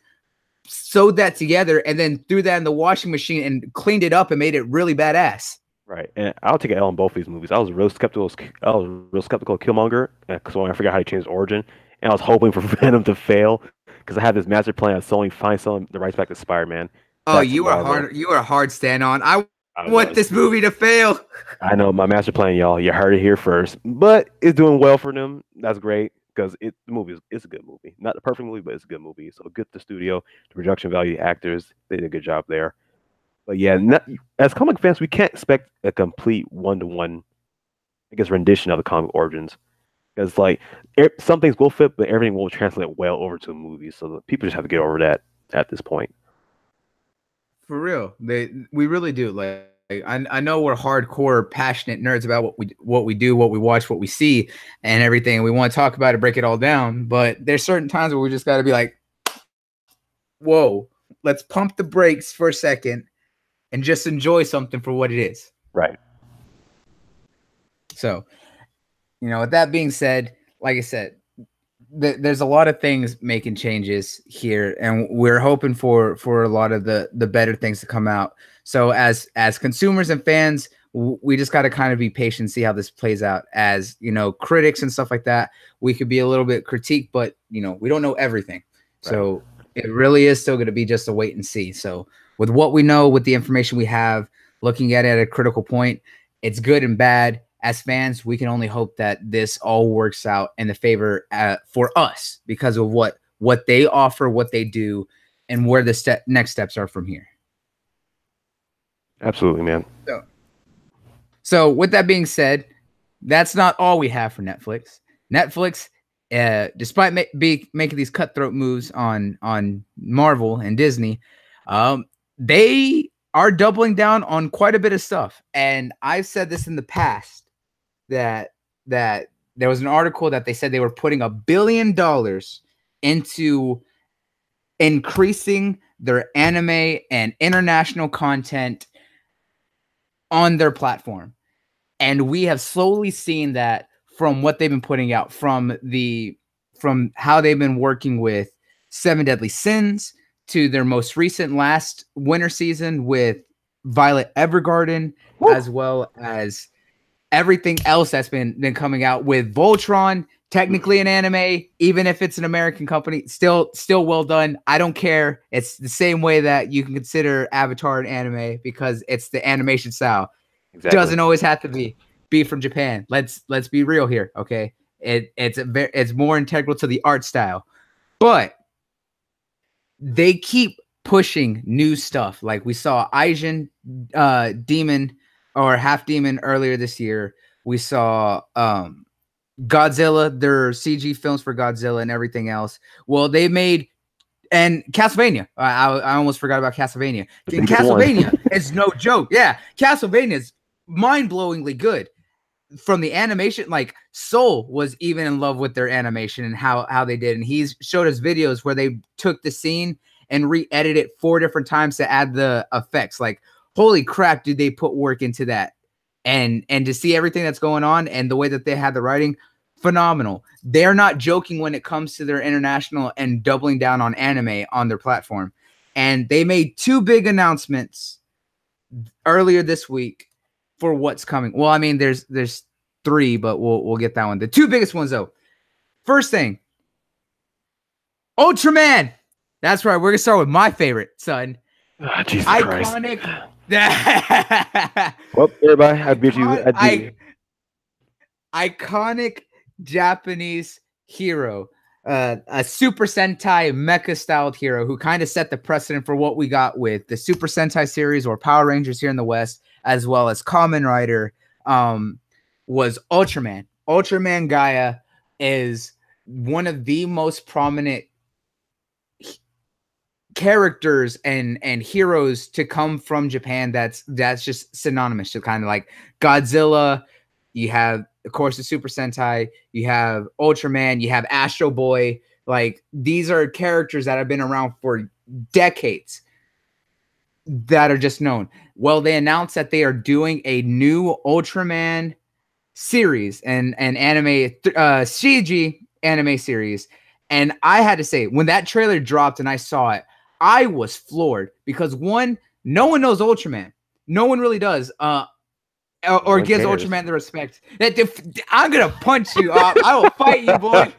sewed that together, and then threw that in the washing machine and cleaned it up and made it really badass. right. And I'll take an L on both these movies. I was real skeptical. I was real skeptical of Killmonger because when I forgot how he changed origin, and I was hoping for Venom to fail because I had this master plan of Sony find selling the rights back to Spider-Man, Oh, back to you were Marvel. hard. You were a hard stand on. I I want was. this movie to fail. I know my master plan, y'all. You heard it here first, but it's doing well for them. That's great because the movie is a good movie. Not the perfect movie, but it's a good movie. So good to studio, the production value, the actors, they did a good job there. But yeah, as comic fans, we can't expect a complete one-to-one, I guess, rendition of the comic origins because like some things will fit, but everything won't translate well over to a movie. So people just have to get over that at this point. For real, we really do. Like, I know we're hardcore, passionate nerds about what we do, what we watch, what we see, and everything. We want to talk about it, break it all down. But there's certain times where we just got to be like, whoa, let's pump the brakes for a second and just enjoy something for what it is. Right. So, with that being said, like I said, there's a lot of things making changes here, and we're hoping for a lot of the better things to come out. So as consumers and fans, we just got to kind of be patient, see how this plays out. As critics and stuff like that, we could be a little bit critique, but we don't know everything. Right. So it really is still going to be just a wait and see. So with what we know, with the information we have, looking at it at a critical point, it's good and bad. As fans, we can only hope that this all works out in the favor for us because of what they offer, what they do, and where the next steps are from here. Absolutely, man. So with that being said, that's not all we have for Netflix. Netflix, despite making these cutthroat moves on Marvel and Disney, they are doubling down on quite a bit of stuff. And I've said this in the past that that there was an article that they said they were putting $1 billion into increasing their anime and international content on their platform. And we have slowly seen that from what they've been putting out, from how they've been working with Seven Deadly Sins to their most recent last winter season with Violet Evergarden, Woo! as well as everything else that's been coming out with Voltron, technically an anime, even if it's an American company, still well done. I don't care. It's the same way that you can consider Avatar an anime because it's the animation style. Exactly. Doesn't always have to be from Japan. Let's be real here, okay? It's more integral to the art style. But they keep pushing new stuff. Like we saw Asian Demon or Half Demon earlier this year. We saw Godzilla, their CG films for Godzilla and everything else. Well, they made And Castlevania. I almost forgot about Castlevania. The And biggest one. Castlevania is no joke. Yeah, Castlevania is mind-blowingly good. From the animation, like Soul was even in love with their animation and how they did. And he's showed us videos where they took the scene and re-edited it 4 different times to add the effects. Like, holy crap, did they put work into that? And to see everything that's going on and the way that they had the writing, phenomenal. They're not joking when it comes to their international and doubling down on anime on their platform. And they made 2 big announcements earlier this week for what's coming. Well, I mean, there's 3, but we'll get that one. The 2 biggest ones though. First thing, Ultraman. That's right. We're gonna start with my favorite, son. Ah, Jesus Iconic. Well, everybody, I beat you at the. Iconic Japanese hero, a Super Sentai mecha styled hero who kind of set the precedent for what we got with the Super Sentai series or Power Rangers here in the West, as well as Kamen Rider, was Ultraman. Ultraman Gaia is one of the most prominent characters and heroes to come from Japan. That's just synonymous to kind of like Godzilla. You have, of course, the Super Sentai. You have Ultraman. You have Astro Boy. Like, these are characters that have been around for decades that are just known. Well, they announced that they are doing a new Ultraman series and anime, CG anime series. And I had to say, when that trailer dropped and I saw it, I was floored because, one, no one knows Ultraman. No one really does. Or gives cares? Ultraman the respect. I'm gonna punch you. I will fight you, boy.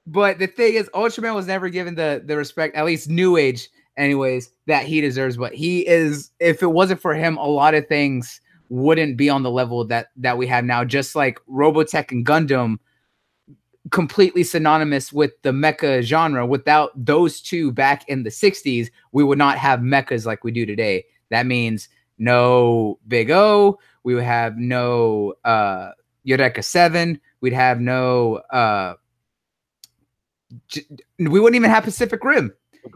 But the thing is, Ultraman was never given the respect, at least New Age, anyways, that he deserves. But he is. If it wasn't for him, a lot of things wouldn't be on the level that we have now. Just like Robotech and Gundam, completely synonymous with the mecha genre. Without those two back in the 60s, we would not have mechas like we do today. That means no Big O. We would have no Eureka 7. We'd have no we wouldn't even have Pacific Rim.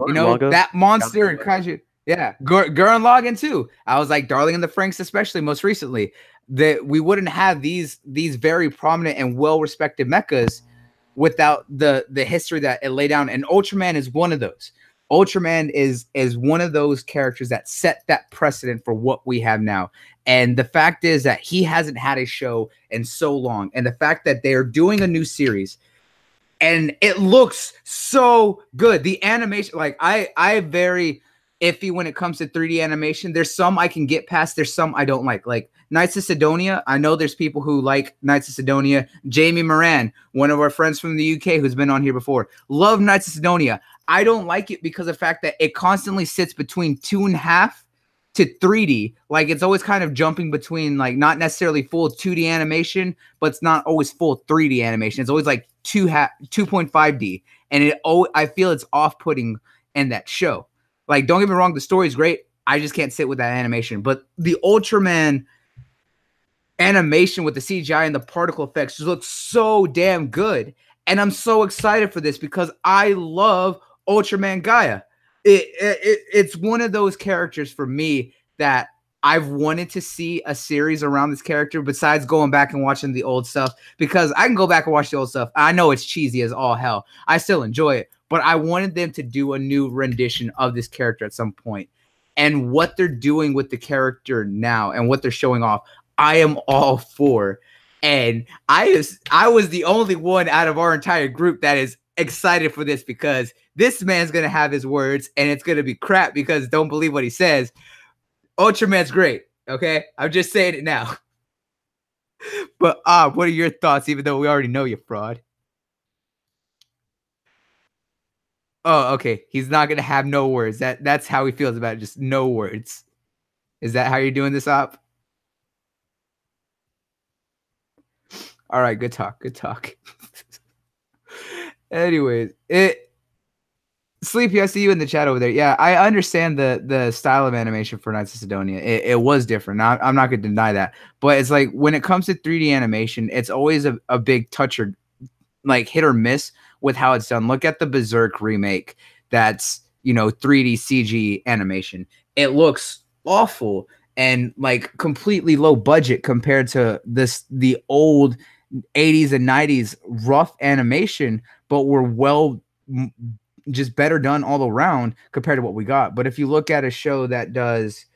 You know, that monster and kaiju. Yeah, Gurren Lagann too. I was like Darling in the Franxx, especially most recently. That we wouldn't have these very prominent and well-respected mechas without the history that it laid down. And Ultraman is one of those. Ultraman is one of those characters that set that precedent for what we have now. And the fact is that he hasn't had a show in so long. And the fact that they're doing a new series and it looks so good. The animation, like I very iffy when it comes to 3D animation. There's some I can get past. There's some I don't like. Like Knights of Sidonia. I know there's people who like Knights of Sidonia. Jamie Moran, one of our friends from the UK who's been on here before, love Knights of Sidonia. I don't like it because of the fact that it constantly sits between 2.5 to 3D. Like, it's always kind of jumping between, like, not necessarily full 2D animation, but it's not always full 3D animation. It's always like 2.5D. And I feel it's off-putting in that show. Like, don't get me wrong, the story's great. I just can't sit with that animation. But the Ultraman animation with the CGI and the particle effects just looks so damn good. And I'm so excited for this because I love Ultraman Gaia. It's one of those characters for me that I've wanted to see a series around this character besides going back and watching the old stuff, because I can go back and watch the old stuff. I know it's cheesy as all hell. I still enjoy it, but I wanted them to do a new rendition of this character at some point. And what they're doing with the character now and what they're showing off, I am all for. And I was the only one out of our entire group that is excited for this, because this man's going to have his words and it's going to be crap because don't believe what he says. Ultraman's great. Okay. I'm just saying it now. But what are your thoughts, even though we already know you, fraud? Oh, okay. He's not going to have no words. That's how he feels about it. Just no words. Is that how you're doing this, Op? All right. Good talk. Good talk. Anyways, Sleepy, I see you in the chat over there. Yeah, I understand the style of animation for Knights of Sidonia. It was different. I'm not going to deny that. But it's like when it comes to 3D animation, it's always a big toucher like hit or miss with how it's done. Look at the Berserk remake. That's 3D CG animation. It looks awful and like completely low budget compared to the old 80s and 90s rough animation, but were just better done all around compared to what we got. But if you look at a show that does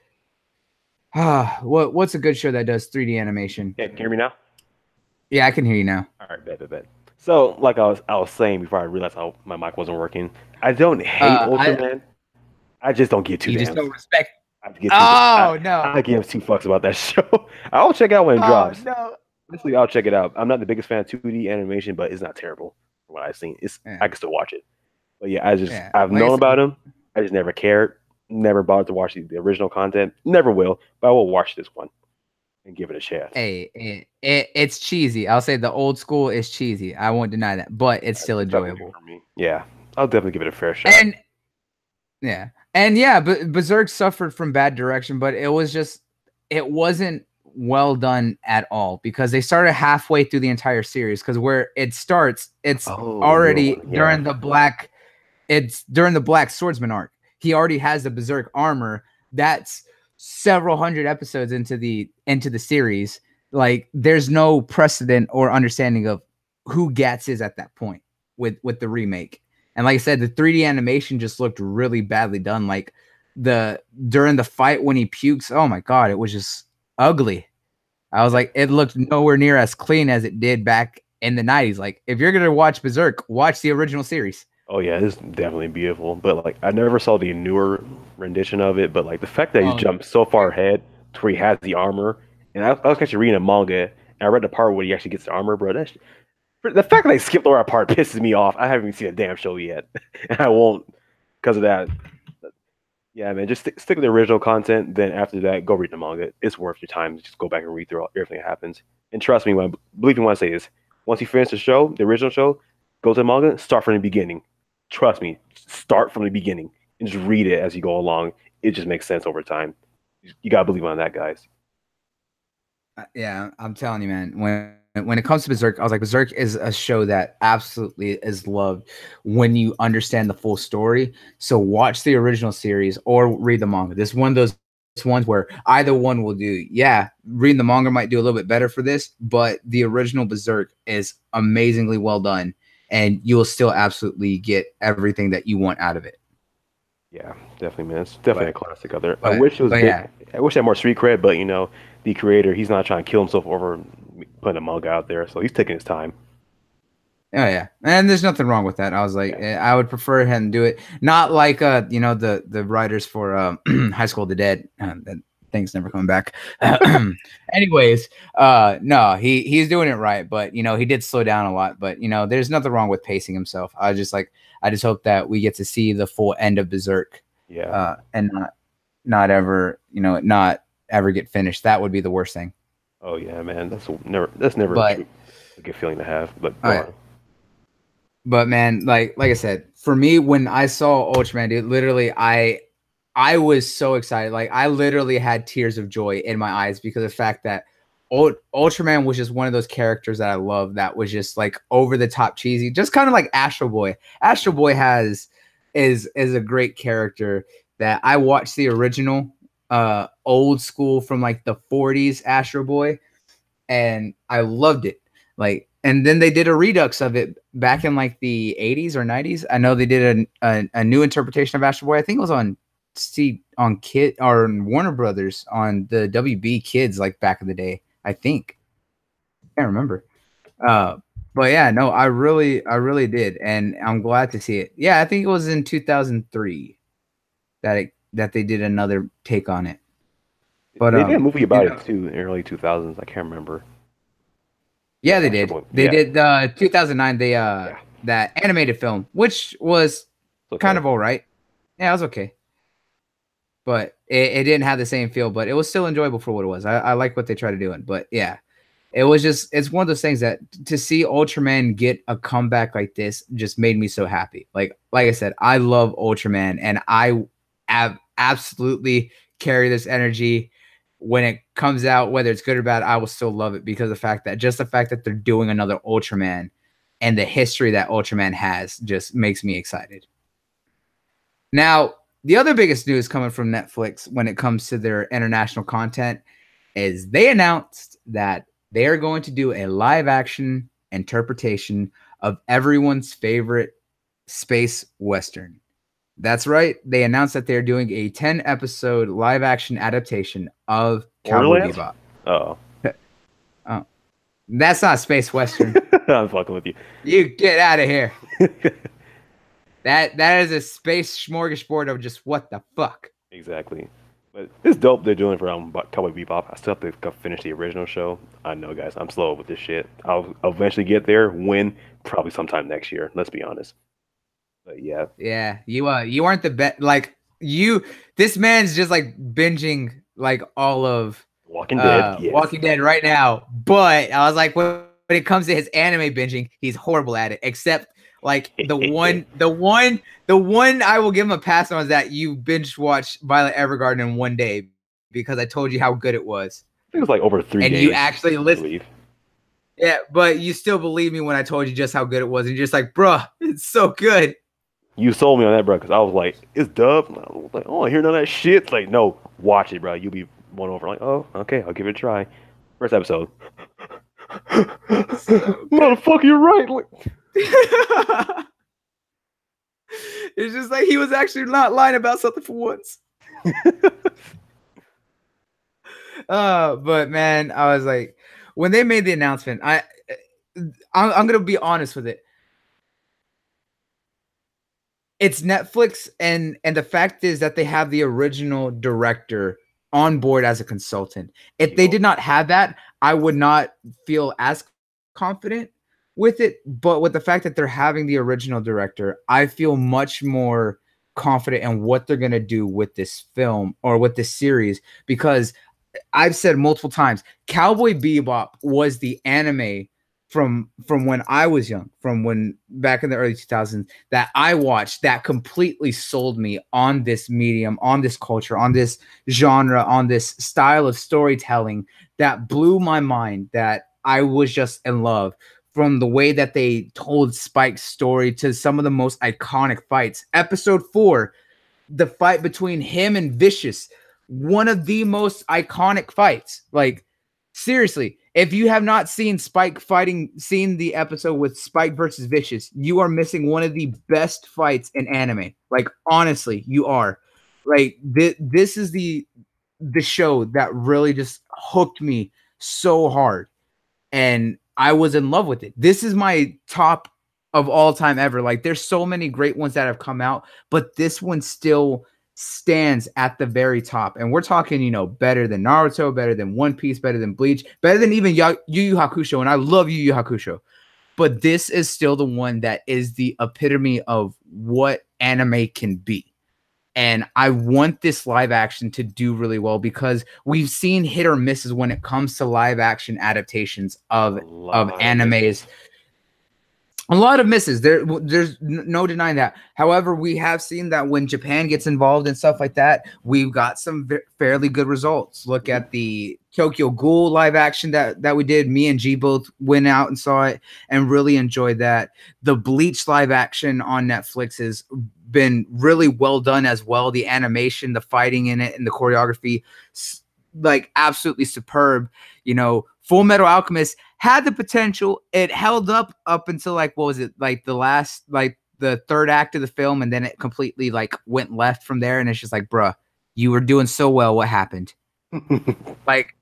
what's a good show that does 3D animation? Yeah, can you hear me now? Yeah, I can hear you now. All right, bet. So, like I was saying before I realized how my mic wasn't working, I don't hate I Ultraman. I just don't get two You just damns. don't respect. I get two. Oh no. I give two fucks about that show. I'll check it out when it Oh drops. no. Honestly, I'll check it out. I'm not the biggest fan of 2D animation, but it's not terrible from what I've seen. Yeah, I can still watch it. But yeah, yeah. I've Like I known about said, him. I just never cared. Never bothered to watch the original content. Never will. But I will watch this one and give it a chance. it's cheesy. I'll say the old school is cheesy. I won't deny that, but it's still It's definitely new enjoyable. for me. Yeah, I'll definitely give it a fair shot. And yeah, and yeah, but Berserk suffered from bad direction, but it wasn't well done at all because they started halfway through the entire series because where it starts, Oh, the newer already one. Yeah. during the Black Swordsman arc. He already has the Berserk armor. That's several hundred episodes into the series. Like there's no precedent or understanding of who Gats is at that point with the remake. And like I said, the 3D animation just looked really badly done. Like during the fight when he pukes, oh my god, it was just ugly. I was like, it looked nowhere near as clean as it did back in the 90s. Like, if you're gonna watch Berserk, watch the original series. Oh yeah, it's definitely beautiful. But like I never saw the newer rendition of it, but like the fact that he's Oh jumped so far ahead to where he has the armor, and I was actually reading a manga, and I read the part where he actually gets the armor, bro. The fact that they skipped over that part pisses me off. I haven't even seen a damn show yet, and I won't because of that. Yeah, man, just stick with the original content. Then after that, go read the manga. It's worth your time. Just go back and read through everything that happens. And trust me, believe me when I say this. Once you finish the show, the original show, go to the manga, start from the beginning. Trust me, start from the beginning and just read it as you go along. It just makes sense over time. You gotta believe on that, guys. yeah, I'm telling you, man. When it comes to Berserk, I was like, Berserk is a show that absolutely is loved when you understand the full story. So watch the original series or read the manga. This is one of those ones where either one will do. Yeah, reading the manga might do a little bit better for this, but the original Berserk is amazingly well done, and you will still absolutely get everything that you want out of it. Yeah, definitely, man. It's definitely a But classic. Other, I but wish it was but big. yeah. I wish it had more street cred, but the creator, he's not trying to kill himself over putting a manga out there, so he's taking his time. Oh yeah, and there's nothing wrong with that. I was like, Yeah. I would prefer him do it, not like the writers for High School of the Dead. That thing's never coming back. Anyways, no, he's doing it right, but he did slow down a lot. But there's nothing wrong with pacing himself. I just hope that we get to see the full end of Berserk, Yeah. and not ever not ever get finished. That would be the worst thing. Oh yeah, man. That's never But a good feeling to have. But oh go yeah. on. But man, like I said, for me, when I saw Ultraman, dude, literally, I was so excited. Like I literally had tears of joy in my eyes because of the fact that Ultraman was just one of those characters that I love. That was just like over the top cheesy, just kind of like Astro Boy. Astro Boy is a great character that I watched the original, old school from like the 40s Astro Boy, and I loved it. Like, and then they did a redux of it back in like the 80s or 90s. I know they did a new interpretation of Astro Boy. I think it was on Kid or Warner Brothers on the WB Kids like back in the day. I think I can't remember. Uh, but yeah, no, I really did, and I'm glad to see it. Yeah, I think it was in 2003 that they did another take on it. But They did a movie you about know, it too in the early 2000s. I can't remember. Yeah, yeah, they Astro did. Boy. They Yeah, did 2009. They yeah. that animated film, which was It's kind okay. of all right. Yeah, it was okay, but it didn't have the same feel. But it was still enjoyable for what it was. I like what they tried to do it. But yeah, it's one of those things that to see Ultraman get a comeback like this just made me so happy. Like I said, I love Ultraman, and I absolutely carry this energy when it comes out, whether it's good or bad. I will still love it because of the fact that they're doing another Ultraman, and the history that Ultraman has just makes me excited. Now, the other biggest news coming from Netflix when it comes to their international content is they announced that they are going to do a live action interpretation of everyone's favorite space western. That's right. They announced that they're doing a 10 episode live action adaptation of Cowboy Borderlands? Bebop. Oh. Oh, that's not space western. I'm fucking with you. You get out of here. That is a space smorgasbord of just what the fuck. Exactly. But it's dope they're doing for Cowboy Bebop. I still have to go finish the original show. I know, guys, I'm slow with this shit. I'll eventually get there. When? Probably sometime next year. Let's be honest. But yeah. Yeah, you aren't the best. Like you, this man's just like binging like all of Walking Dead. Yes. Walking Dead right now. But I was like, when it comes to his anime binging, he's horrible at it. Except like the one I will give him a pass on is that you binge watched Violet Evergarden in one day because I told you how good it was. I think it was like over 3 days. And you actually listened. Yeah, but you still believe me when I told you just how good it was, and you're just like, bruh, it's so good. You sold me on that, bro, because I was like, it's dub. I was like, oh, I hear none of that shit. It's like, no, watch it, bro. You'll be won over. Like, oh, okay, I'll give it a try. First episode. Motherfucker, you're right. Like, it's just like he was actually not lying about something for once. But man, I was like, when they made the announcement, I'm gonna be honest with it. It's Netflix, and the fact is that they have the original director on board as a consultant. If they did not have that, I would not feel as confident with it. But with the fact that they're having the original director, I feel much more confident in what they're gonna do with this film or with this series, because I've said multiple times, Cowboy Bebop was the anime from when I was young, from when back in the early 2000s that I watched that completely sold me on this medium, on this culture, on this genre, on this style of storytelling that blew my mind, that I was just in love. From the way that they told Spike's story to some of the most iconic fights. Episode 4, the fight between him and Vicious, one of the most iconic fights. Like, seriously, if you have not seen seen the episode with Spike versus Vicious, you are missing one of the best fights in anime. Like, honestly, you are. Like, this is the show that really just hooked me so hard, and I was in love with it. This is my top of all time ever. Like, there's so many great ones that have come out, but this one still stands at the very top. And we're talking, better than Naruto, better than One Piece, better than Bleach, better than even Yu Yu Hakusho. And I love Yu Yu Hakusho. But this is still the one that is the epitome of what anime can be. And I want this live action to do really well, because we've seen hit or misses when it comes to live action adaptations of animes. A lot of misses. There's no denying that. However, we have seen that when Japan gets involved and stuff like that, we've got some fairly good results. Look at the Tokyo Ghoul live action that we did. Me and G both went out and saw it and really enjoyed that. The Bleach live action on Netflix has been really well done as well. The animation, the fighting in it, and the choreography, like, absolutely superb. Full Metal Alchemist had the potential. It held up until, like, what was it? Like the third act of the film, and then it completely, like, went left from there. And it's just like, bruh, you were doing so well. What happened? like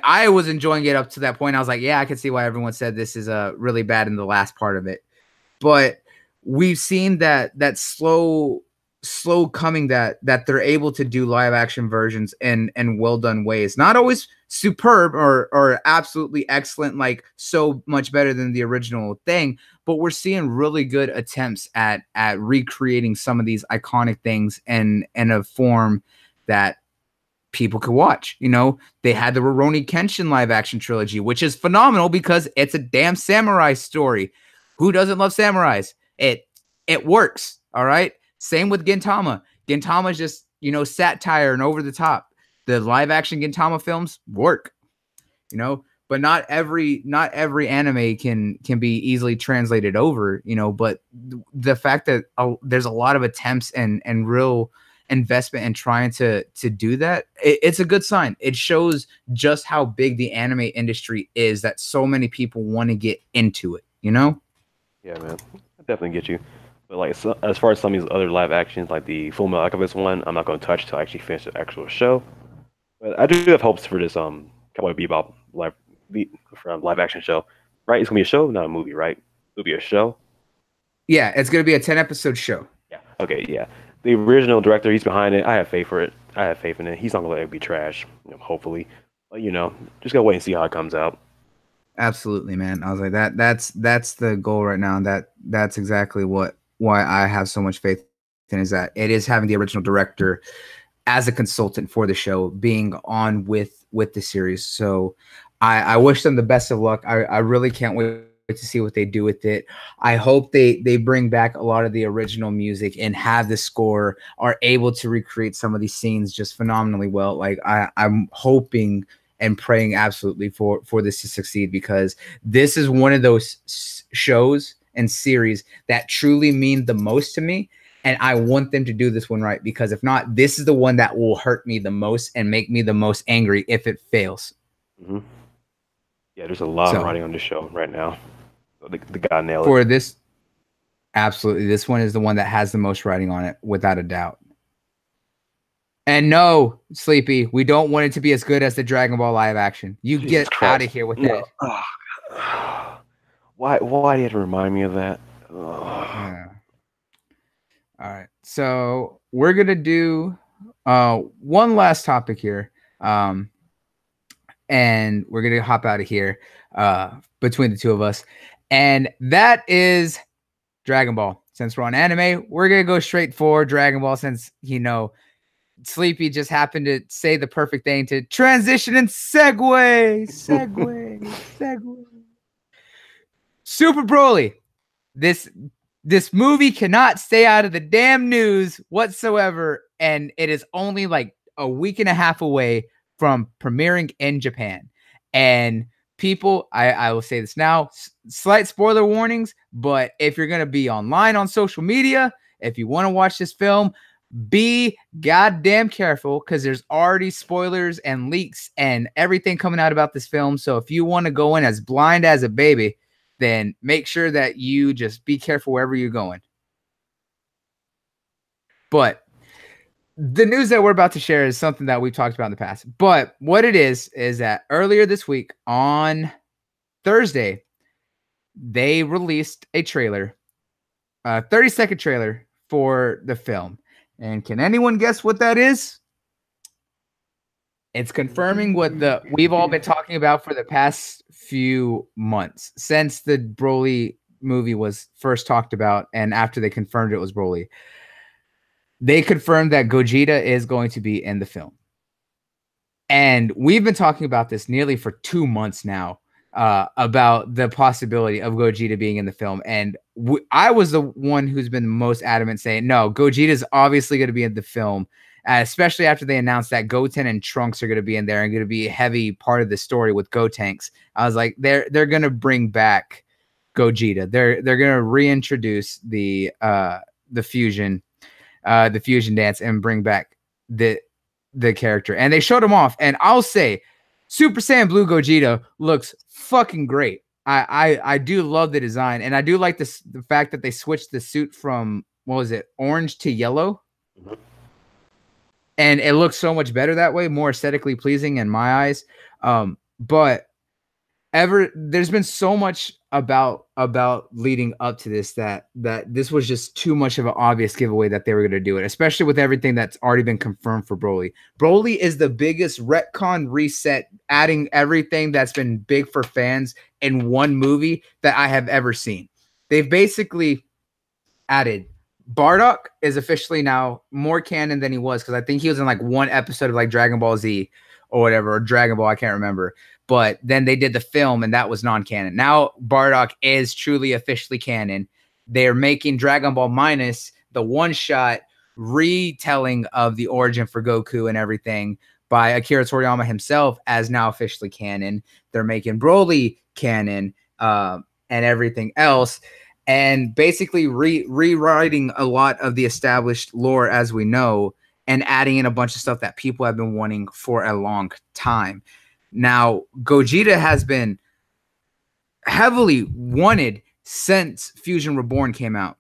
I was enjoying it up to that point. I was like, yeah, I can see why everyone said this is really bad in the last part of it. But we've seen that slow coming that they're able to do live action versions in well done ways. Not always superb or absolutely excellent, like so much better than the original thing, but we're seeing really good attempts at recreating some of these iconic things in a form that people could watch. They had the Rurouni Kenshin live action trilogy, which is phenomenal because it's a damn samurai story. Who doesn't love samurais? It works. All right. Same with Gintama. Gintama is just, satire and over the top. The live action Gintama films work, but but not every anime can be easily translated over, but the fact that there's a lot of attempts and real investment in trying to do that, it's a good sign. It shows just how big the anime industry is, that so many people want to get into it. Yeah, man, I definitely get you. But like, so, as far as some of these other live actions, like the Full Metal Alchemist one, I'm not going to touch till I actually finish the actual show. But I do have hopes for this Cowboy Bebop live action show. Right? It's gonna be a show, not a movie, right? It'll be a show. Yeah, it's going to be a 10-episode show. Yeah. Okay, yeah. The original director, he's behind it. I have faith for it. I have faith in it. He's not gonna let it be trash, hopefully. But just gotta wait and see how it comes out. Absolutely, man. I was like, that's the goal right now. That's exactly why I have so much faith in, is that it is having the original director as a consultant for the show, being on with the series. So I wish them the best of luck. I really can't wait to see what they do with it. I hope they bring back a lot of the original music and have the score, are able to recreate some of these scenes just phenomenally well. Like I'm hoping and praying absolutely for this to succeed, because this is one of those shows and series that truly mean the most to me. And I want them to do this one right, because if not, this is the one that will hurt me the most and make me the most angry if it fails. Hmm. Yeah, there's a lot of So writing on this show right now. The guy nailed it. for this, absolutely, this one is the one that has the most writing on it, without a doubt. And no, Sleepy, we don't want it to be as good as the Dragon Ball live action. You Jesus get Christ. out of here with that. Oh, why do you have to remind me of that? Yeah. All right. So we're gonna do one last topic here. And we're gonna hop out of here between the two of us. And that is Dragon Ball. Since we're on anime, we're gonna go straight for Dragon Ball, since Sleepy just happened to say the perfect thing to transition and segue. Super Broly. This movie cannot stay out of the damn news whatsoever, and it is only like a week and a half away from premiering in Japan. And people, I will say this now, slight spoiler warnings, but if you're gonna be online on social media, if you want to watch this film, be goddamn careful, because there's already spoilers and leaks and everything coming out about this film. So if you want to go in as blind as a baby, then make sure that you just be careful wherever you're going. But the news that we're about to share is something that we've talked about in the past. But what it is that earlier this week on Thursday, they released a trailer, a 30-second trailer for the film. And can anyone guess what that is? It's confirming what we've all been talking about for the past few months, since the Broly movie was first talked about, and after they confirmed it was Broly. They confirmed that Gogeta is going to be in the film. And we've been talking about this nearly for 2 months now, about the possibility of Gogeta being in the film. And I was the one who's been most adamant saying, no, Gogeta is obviously going to be in the film, especially after they announced that Goten and Trunks are going to be in there and going to be a heavy part of the story with Gotenks. I was like, they're going to bring back Gogeta. They're going to reintroduce the fusion dance and bring back the character. And they showed him off. And I'll say, Super Saiyan Blue Gogeta looks fucking great. I do love the design, and I do like the fact that they switched the suit from, what was it, orange to yellow. Mm-hmm. And it looks so much better that way, more aesthetically pleasing in my eyes. But there's been so much about leading up to this that this was just too much of an obvious giveaway that they were going to do it, especially with everything that's already been confirmed for Broly. Broly is the biggest retcon reset, adding everything that's been big for fans in one movie that I have ever seen. They've basically added Bardock is officially now more canon than he was, because I think he was in like one episode of like Dragon Ball Z or whatever, or Dragon Ball, I can't remember. But then they did the film, and that was non-canon. Now Bardock is truly officially canon. They're making Dragon Ball Minus the one-shot retelling of the origin for Goku and everything. by Akira Toriyama himself as now officially canon. They're making Broly canon and everything else, and basically rewriting a lot of the established lore as we know, and adding in a bunch of stuff that people have been wanting for a long time. Now, Gogeta has been heavily wanted since Fusion Reborn came out.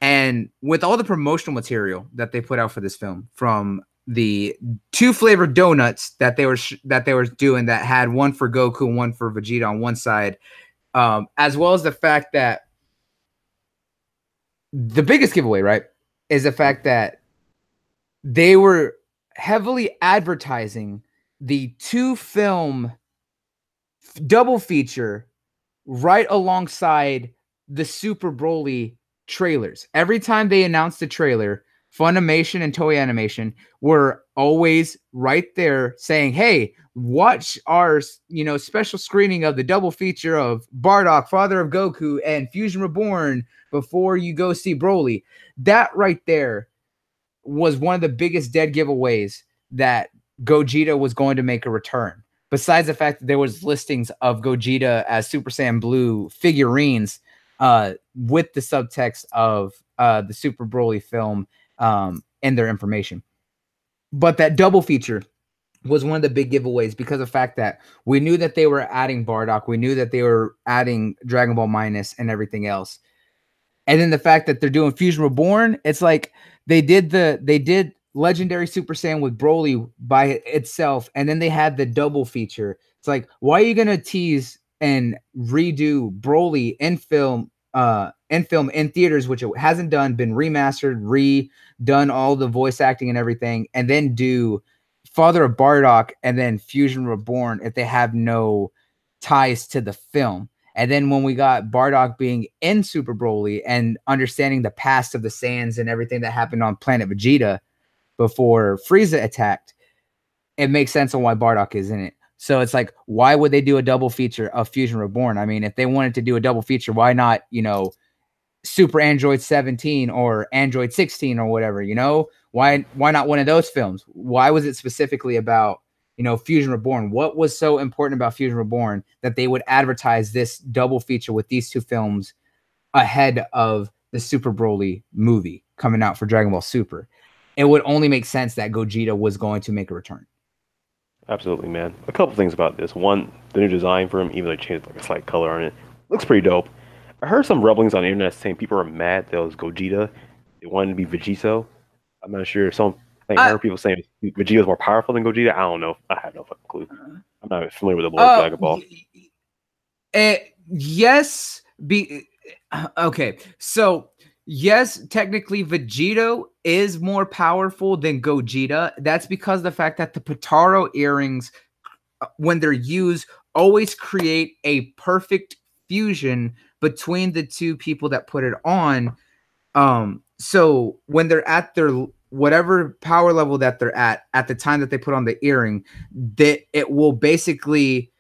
And with all the promotional material that they put out for this film, from the 2 flavored donuts that they were doing that had one for Goku and one for Vegeta on one side, as well as the fact that the biggest giveaway, right, is the fact that they were heavily advertising the 2-film double feature right alongside the Super Broly trailers. Every time they announced the trailer, Funimation and Toei Animation were always right there saying, "Hey, watch our, special screening of the double feature of Bardock, Father of Goku, and Fusion Reborn before you go see Broly." That right there was one of the biggest dead giveaways that Gogeta was going to make a return. Besides the fact that there was listings of Gogeta as Super Saiyan Blue figurines with the subtext of the Super Broly film in their information. But that double feature was one of the big giveaways because of the fact that we knew that they were adding Bardock. We knew that they were adding Dragon Ball Minus and everything else. And then the fact that they're doing Fusion Reborn, it's like they did Legendary Super Saiyan with Broly by itself, and then they had the double feature. It's like, why are you gonna tease and redo Broly in film in theaters, which it hasn't been remastered, redone all the voice acting and everything, and then do Father of Bardock and then Fusion Reborn if they have no ties to the film? And then when we got Bardock being in Super Broly and understanding the past of the Saiyans and everything that happened on planet Vegeta before Frieza attacked, it makes sense on why Bardock is in it. So it's like, why would they do a double feature of Fusion Reborn? I mean, if they wanted to do a double feature, why not, Super Android 17 or Android 16 or whatever, Why not one of those films? Why was it specifically about Fusion Reborn? What was so important about Fusion Reborn that they would advertise this double feature with these 2 films ahead of the Super Broly movie coming out for Dragon Ball Super? It would only make sense that Gogeta was going to make a return. Absolutely, man. A couple things about this. One, the new design for him, even though they changed like a slight color on it, looks pretty dope. I heard some rumblings on the internet saying people are mad that it was Gogeta. They wanted to be Vegeto. I'm not sure. I heard people saying Vegeta's more powerful than Gogeta. I don't know. I have no fucking clue. I'm not familiar with the lore of Dragon Ball. Yes. Okay. So, yes, technically Vegito is more powerful than Gogeta. That's because of the fact that the Potaro earrings, when they're used, always create a perfect fusion between the 2 people that put it on. So when they're at their whatever power level that they're at the time that they put on the earring, that it will basically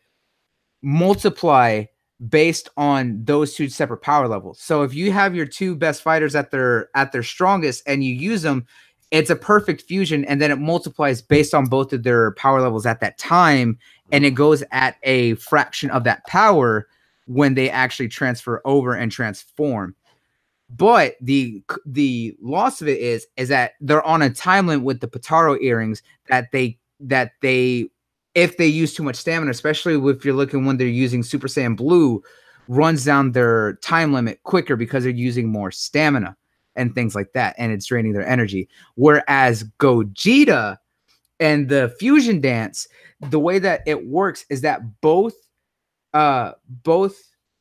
multiply based on those 2 separate power levels. So if you have your 2 best fighters at their strongest and you use them, it's a perfect fusion, and then it multiplies based on both of their power levels at that time, and it goes at a fraction of that power when they actually transfer over and transform. But the loss of it is that they're on a time limit with the Potaro earrings that they if they use too much stamina, especially if you're looking when they're using Super Saiyan Blue, runs down their time limit quicker because they're using more stamina and things like that, and it's draining their energy. Whereas Gogeta and the fusion dance, the way that it works is that both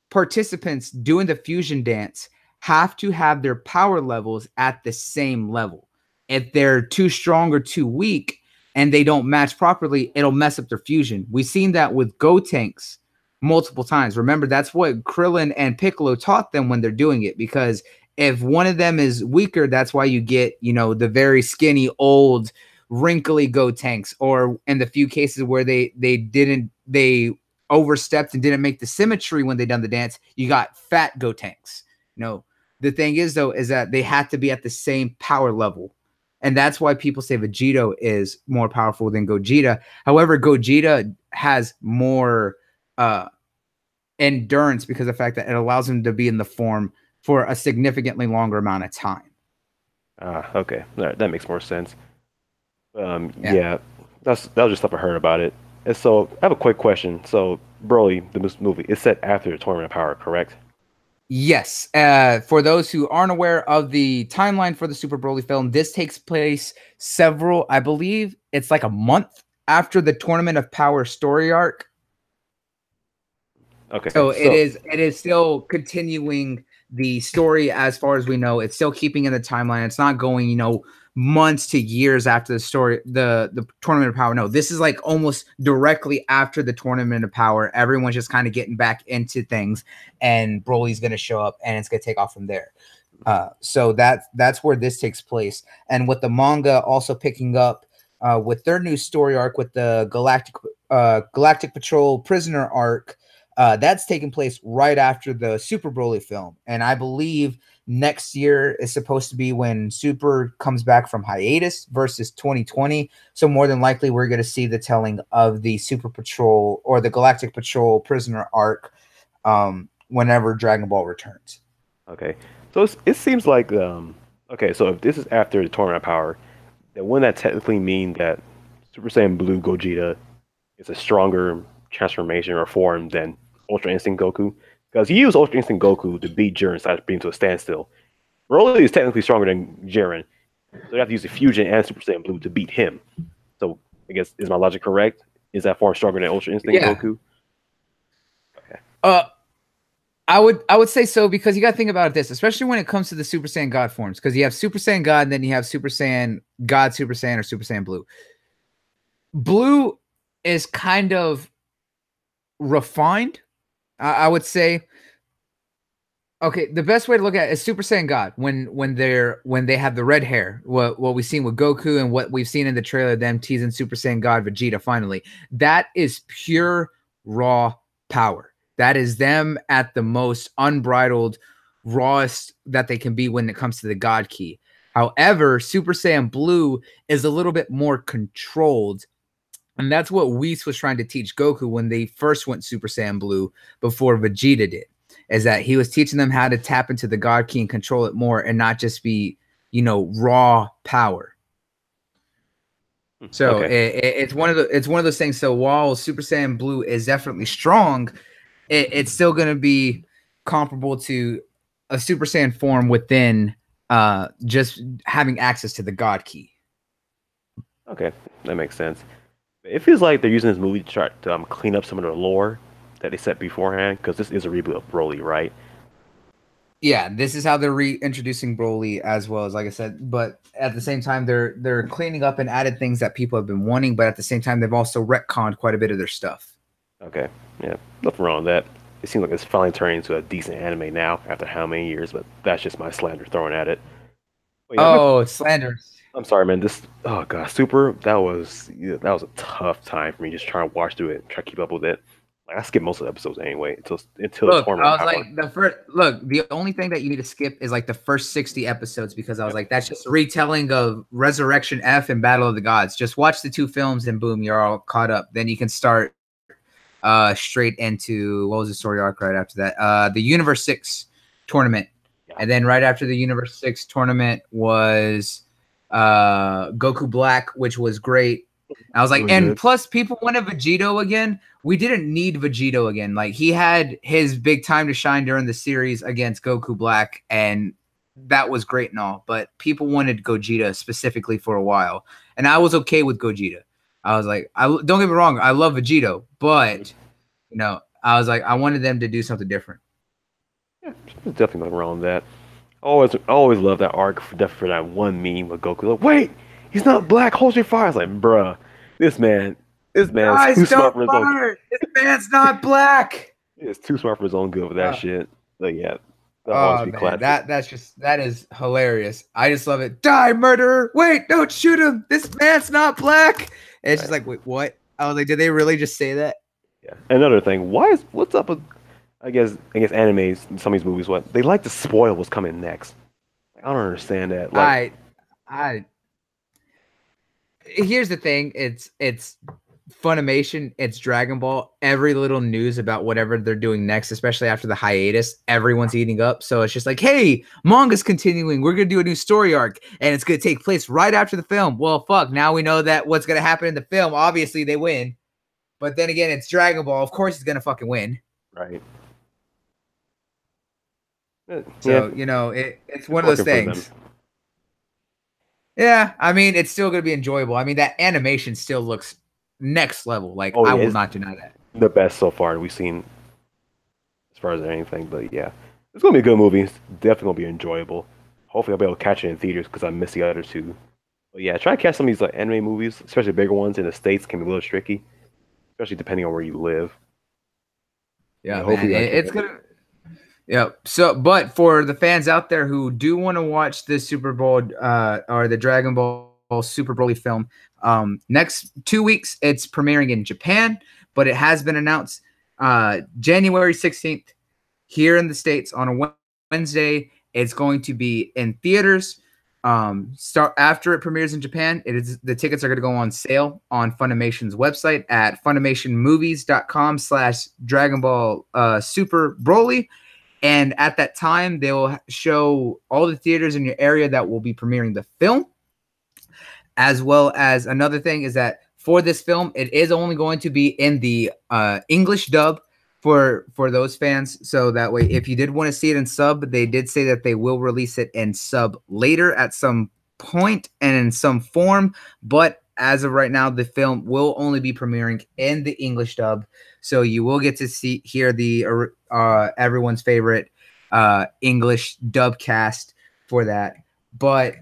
participants doing the fusion dance have to have their power levels at the same level. If they're too strong or too weak and they don't match properly, it'll mess up their fusion. We've seen that with Gotenks multiple times. Remember, that's what Krillin and Piccolo taught them when they're doing it, because if one of them is weaker, that's why you get, the very skinny, old, wrinkly Gotenks, or in the few cases where they overstepped and didn't make the symmetry when they done the dance, you got fat Gotenks. The thing is, though, is that they had to be at the same power level And that's why people say Vegito is more powerful than Gogeta. However, Gogeta has more uh, endurance because of the fact that it allows him to be in the form for a significantly longer amount of time. Ah, okay, that makes more sense. Yeah. Yeah, that was just stuff I heard about it. And so I have a quick question. So Broly, the movie, is set after the Tournament of Power, correct? Yes. For those who aren't aware of the timeline for the Super Broly film, this takes place several, I believe it's like a month after the Tournament of Power story arc. Okay, So it so is still continuing the story as far as we know. It's still keeping in the timeline. It's not going, months to years after the story, the Tournament of Power. No, this is like almost directly after the Tournament of Power. Everyone's just kind of getting back into things, and Broly's gonna show up, and it's gonna take off from there. So that's where this takes place, and with the manga also picking up with their new story arc with the Galactic Patrol prisoner arc. That's taking place right after the Super Broly film, and I believe next year is supposed to be when Super comes back from hiatus versus 2020. So more than likely, we're going to see the telling of the Super Patrol or the Galactic Patrol prisoner arc whenever Dragon Ball returns. okay, so it seems like okay, so if this is after the Tournament of Power, then wouldn't that technically mean that Super Saiyan Blue Gogeta is a stronger transformation or form than Ultra Instinct Goku? Because he used Ultra Instinct Goku to beat Jiren slash bring him to a standstill. Broly is technically stronger than Jiren, so you have to use the Fusion and Super Saiyan Blue to beat him. So I guess is my logic correct? Is that form stronger than Ultra Instinct Yeah. Goku? Okay. Uh, I would say so because you got to think about this, especially when it comes to the Super Saiyan God forms, because you have Super Saiyan God, and then you have Super Saiyan God, Super Saiyan, or Super Saiyan Blue. Blue is kind of refined, I would say. Okay, the best way to look at it is Super Saiyan God when they have the red hair. What we've seen with Goku and what we've seen in the trailer, them teasing Super Saiyan God Vegeta finally. That is pure raw power. That is them at the most unbridled, rawest that they can be when it comes to the God Key. However, Super Saiyan Blue is a little bit more controlled, and that's what Whis was trying to teach Goku when they first went Super Saiyan Blue before Vegeta did, is that he was teaching them how to tap into the God Key and control it more and not just be, raw power. So Okay. it's one of those things. So while Super Saiyan Blue is definitely strong, it's still going to be comparable to a Super Saiyan form within just having access to the God Key. Okay, that makes sense. It feels like they're using this movie to try to clean up some of the lore that they set beforehand, because this is a reboot of Broly, right? Yeah, this is how they're reintroducing Broly as well as, like I said, but at the same time they're cleaning up and added things that people have been wanting, but at the same time they've also retconned quite a bit of their stuff. Okay, yeah, nothing wrong with that. It seems like it's finally turning into a decent anime now after how many years, but that's just my slander thrown at it. But yeah, Oh, slanders. I'm sorry, man. Oh god, Super, that was a tough time for me just trying to watch through it, and try to keep up with it. Like I skipped most of the episodes anyway until the Look, tournament I of was power. like the only thing that you need to skip is like the first 60 episodes because I was Yep. like, that's just a retelling of Resurrection F and Battle of the Gods. Just watch the two films and boom, you're all caught up. Then you can start straight into what was the story arc right after that? The Universe 6 tournament. Yeah, And then right after the Universe 6 tournament was Goku Black, which was great. I was like, really and good. plus people wanted Vegito again. We didn't need Vegito again. Like he had his big time to shine during the series against Goku Black, and that was great and all. But people wanted Gogeta specifically for a while, and I was okay with Gogeta. I was like, I don't get me wrong, I love Vegito, but I was like, I wanted them to do something different. Yeah, there's definitely nothing wrong with that. I always love that arc for that one meme with Goku. Like, wait, he's not black. Hold your fire. It's like, bruh, this man, this man's Guys, too smart don't for his own. fire! This man's not black. He's too smart for his own good with that Uh, shit. Like, yeah, that'll always oh be man, classic. that is hilarious. I just love it. Die, murderer! Wait, don't shoot him. This man's not black. And it's just Right. like, wait, what? I was like, did they really just say that? Yeah. Another thing, what's up with I guess animes, some of these movies, what they like to spoil what's coming next. I don't understand that. Like, I I here's the thing. It's Funimation, it's Dragon Ball. Every little news about whatever they're doing next, especially after the hiatus, everyone's eating up. So it's just like, hey, manga's continuing. We're gonna do a new story arc, and it's gonna take place right after the film. Well, fuck. Now we know that what's gonna happen in the film. Obviously, they win. But then again, it's Dragon Ball. Of course, he's gonna fucking win. Right. Yeah, So it's it's one of those working for them. things. Yeah, I mean, it's still gonna be enjoyable. I mean, that animation still looks next level. Like, Oh I yeah, will it's not deny that. the best so far we've seen as far as anything. But yeah, it's gonna be a good movie. It's definitely gonna be enjoyable. Hopefully, I'll be able to catch it in theaters because I miss the other two. But yeah, try to catch some of these like anime movies, especially bigger ones in the states, can be a little tricky, especially depending on where you live. But yeah, Yeah, man, hopefully I it's can. gonna. Yeah. So, but for the fans out there who do want to watch this Super Bowl or the Dragon Ball Super Broly film, next 2 weeks it's premiering in Japan, but it has been announced January 16th here in the States on a Wednesday. It's going to be in theaters. Start after it premieres in Japan. It is the tickets are going to go on sale on Funimation's website at funimationmovies.com/Dragon Ball Super Broly. And at that time, they will show all the theaters in your area that will be premiering the film. As well as another thing is that for this film, it is only going to be in the English dub for those fans. So that way, if you did want to see it in sub, they did say that they will release it in sub later at some point and in some form. But as of right now, the film will only be premiering in the English dub. So you will get to hear the everyone's favorite English dub cast for that. But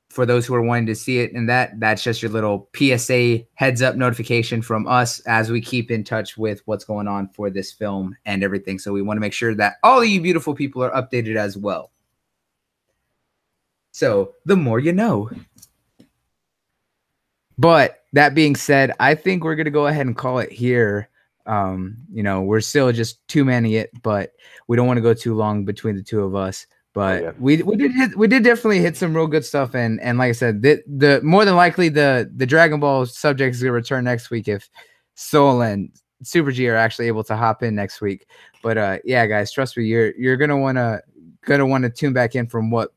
for those who are wanting to see it, and that's just your little PSA heads up notification from us as we keep in touch with what's going on for this film and everything. So we want to make sure that all of you beautiful people are updated as well. So the more you know. But that being said, I think we're gonna go ahead and call it here. We're still just two-manning it, but we don't want to go too long between the two of us. Oh But yeah, we did definitely hit some real good stuff, and like I said, the more than likely the Dragon Ball subject is gonna return next week if Soul and Super G are actually able to hop in next week. But yeah, guys, trust me, you're gonna wanna tune back in from what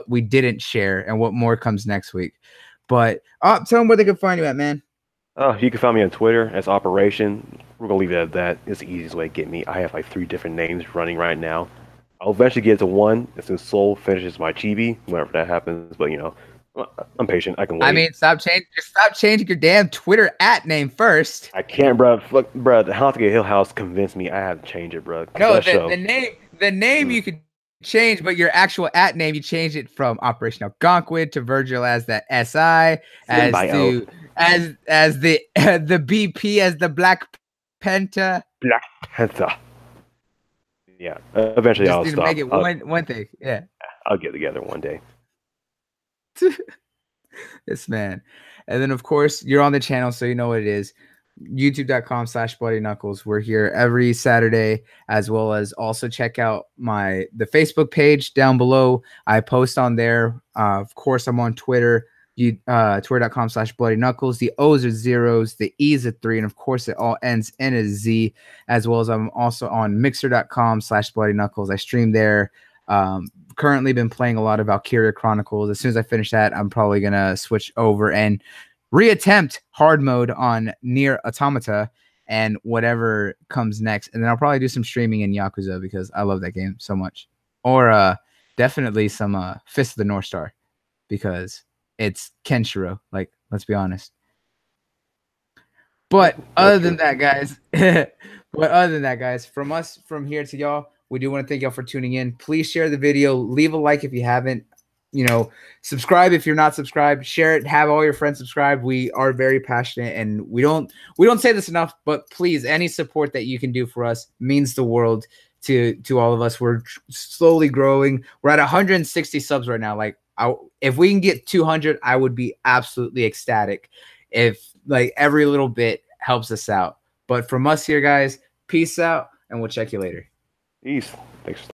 we didn't share and what more comes next week. But tell them where they can find you at, man. oh, you can find me on Twitter as Operation. We're gonna leave it at that. It's the easiest way to get me. I have like 3 different names running right now. I'll eventually get to one as soon as Soul finishes my chibi, whenever that happens. But I'm patient. I can I wait. mean, stop changing your damn Twitter at name first. I can't, bro. Fuck, bro. The How to Get Hill House convinced me I have to change it, bro. Cause No, that the show. name Mm. you could change, but your actual at name you change it from Operation Algonquin to Virgil as the SI, as Symbiote. to as the the BP as the Black Penta. Black Panther. Yeah. Eventually, Just I'll need to make stop. it one thing. Yeah. I'll get together one day. This man. And then, of course, you're on the channel, so you know what it is. YouTube.com/Bloody Knuckles. We're here every Saturday, as well as also check out the Facebook page down below. I post on there. Of course, I'm on Twitter. Twitter.com/Bloody Knuckles. The O's are zeros, the E's are 3, and of course, it all ends in a Z. As well as I'm also on Mixer.com/Bloody Knuckles. I stream there. Currently been playing a lot of Valkyria Chronicles. As soon as I finish that, I'm probably gonna switch over and reattempt hard mode on Near Automata and whatever comes next. And then I'll probably do some streaming in Yakuza because I love that game so much. Or definitely some Fist of the North Star because it's Kenshiro. Like, let's be honest. But That's other true. than that, guys, from us, from here to y'all, we do want to thank y'all for tuning in. Please share the video, leave a like if you haven't, subscribe if you're not subscribed, share it, have all your friends subscribe. We are very passionate, and we don't say this enough, but please, any support that you can do for us means the world to all of us. We're slowly growing. We're at 160 subs right now. Like, if we can get 200, I would be absolutely ecstatic. If like every little bit helps us out. But from us here, guys, peace out, and we'll check you later. Peace. Thanks.